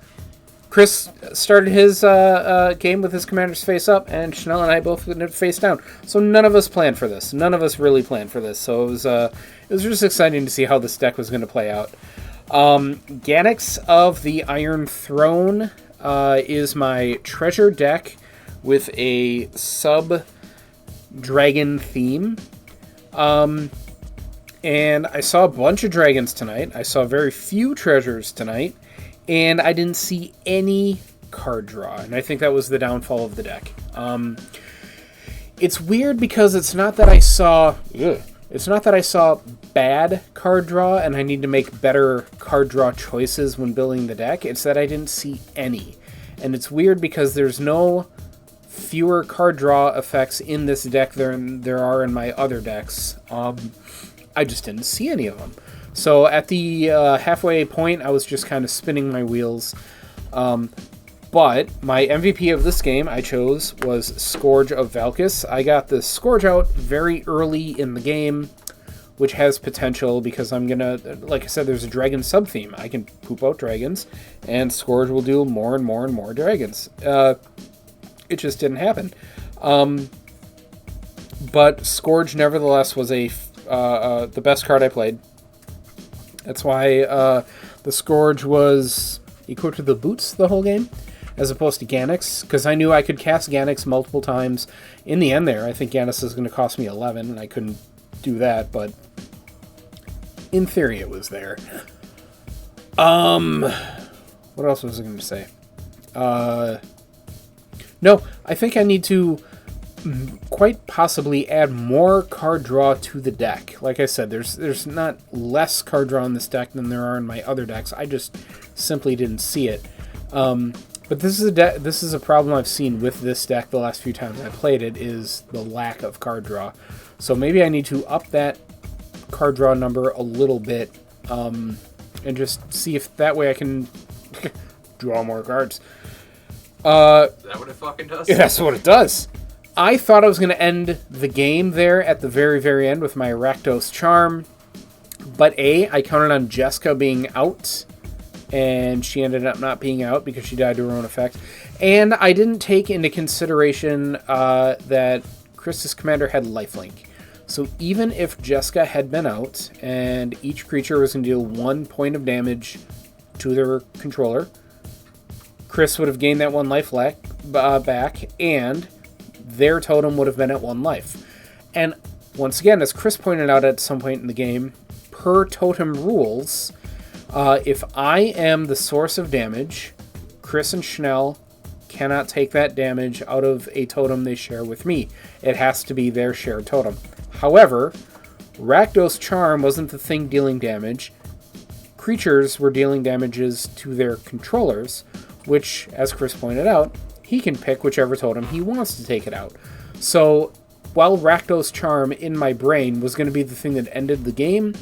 Chris started his game with his commanders face up, and Chanel and I both went face down. So none of us planned for this. None of us really planned for this. So it was just exciting to see how this deck was going to play out. Ganax of the Iron Throne is my treasure deck with a sub-dragon theme. And I saw a bunch of dragons tonight. I saw very few treasures tonight. And I didn't see any card draw. And I think that was the downfall of the deck. It's weird because it's not that I saw... It's not that I saw bad card draw and I need to make better card draw choices when building the deck. It's that I didn't see any. And it's weird because there's no fewer card draw effects in this deck than there are in my other decks. I just didn't see any of them. So at the halfway point, I was just kind of spinning my wheels. But my MVP of this game I chose was Scourge of Valkis. I got the Scourge out very early in the game, which has potential because I'm going to, like I said, there's a dragon sub-theme. I can poop out dragons, and Scourge will do more and more and more dragons. It just didn't happen. But Scourge, nevertheless, was the best card I played. That's why the Scourge was equipped to the boots the whole game, as opposed to Ganax, because I knew I could cast Ganax multiple times. In the end there, I think Ganax is going to cost me 11, and I couldn't do that, but in theory it was there. What else was I going to say? No, I think I need to quite possibly add more card draw to the deck. Like I said, there's not less card draw in this deck than there are in my other decks. I just simply didn't see it. But this is a problem I've seen with this deck the last few times I played it, is the lack of card draw. So maybe I need to up that card draw number a little bit, and just see if that way I can draw more cards. Is that what it fucking does? Yeah, that's what it does. I thought I was going to end the game there at the very, very end with my Rakdos Charm. But I counted on Jeska being out, and she ended up not being out because she died to her own effect. And I didn't take into consideration that Chris's commander had lifelink. So even if Jeska had been out, and each creature was going to deal 1 point of damage to their controller, Chris would have gained that 1 life back, and their totem would have been at 1 life. And once again, as Chris pointed out at some point in the game, per totem rules, if I am the source of damage, Chris and Schnell cannot take that damage out of a totem they share with me. It has to be their shared totem. However, Rakdos Charm wasn't the thing dealing damage. Creatures were dealing damages to their controllers, which, as Chris pointed out, he can pick whichever totem he wants to take it out. So, while Rakdos Charm in my brain was going to be the thing that ended the game,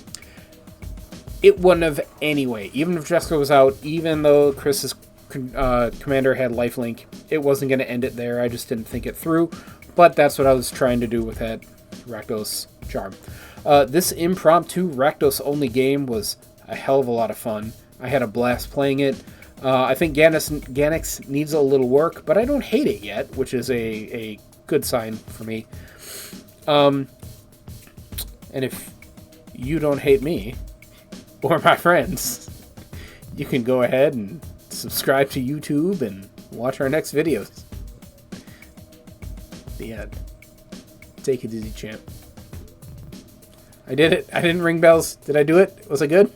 it wouldn't have anyway. Even if Jeska was out, even though Chris's commander had lifelink, it wasn't going to end it there. I just didn't think it through. But that's what I was trying to do with that Rakdos Charm. This impromptu Rakdos only game was a hell of a lot of fun. I had a blast playing it. I think Ganax needs a little work, but I don't hate it yet, which is a good sign for me. And if you don't hate me, or my friends, you can go ahead and subscribe to YouTube and watch our next videos. The end. Take it easy, champ. I did it. I didn't ring bells. Did I do it? Was I good?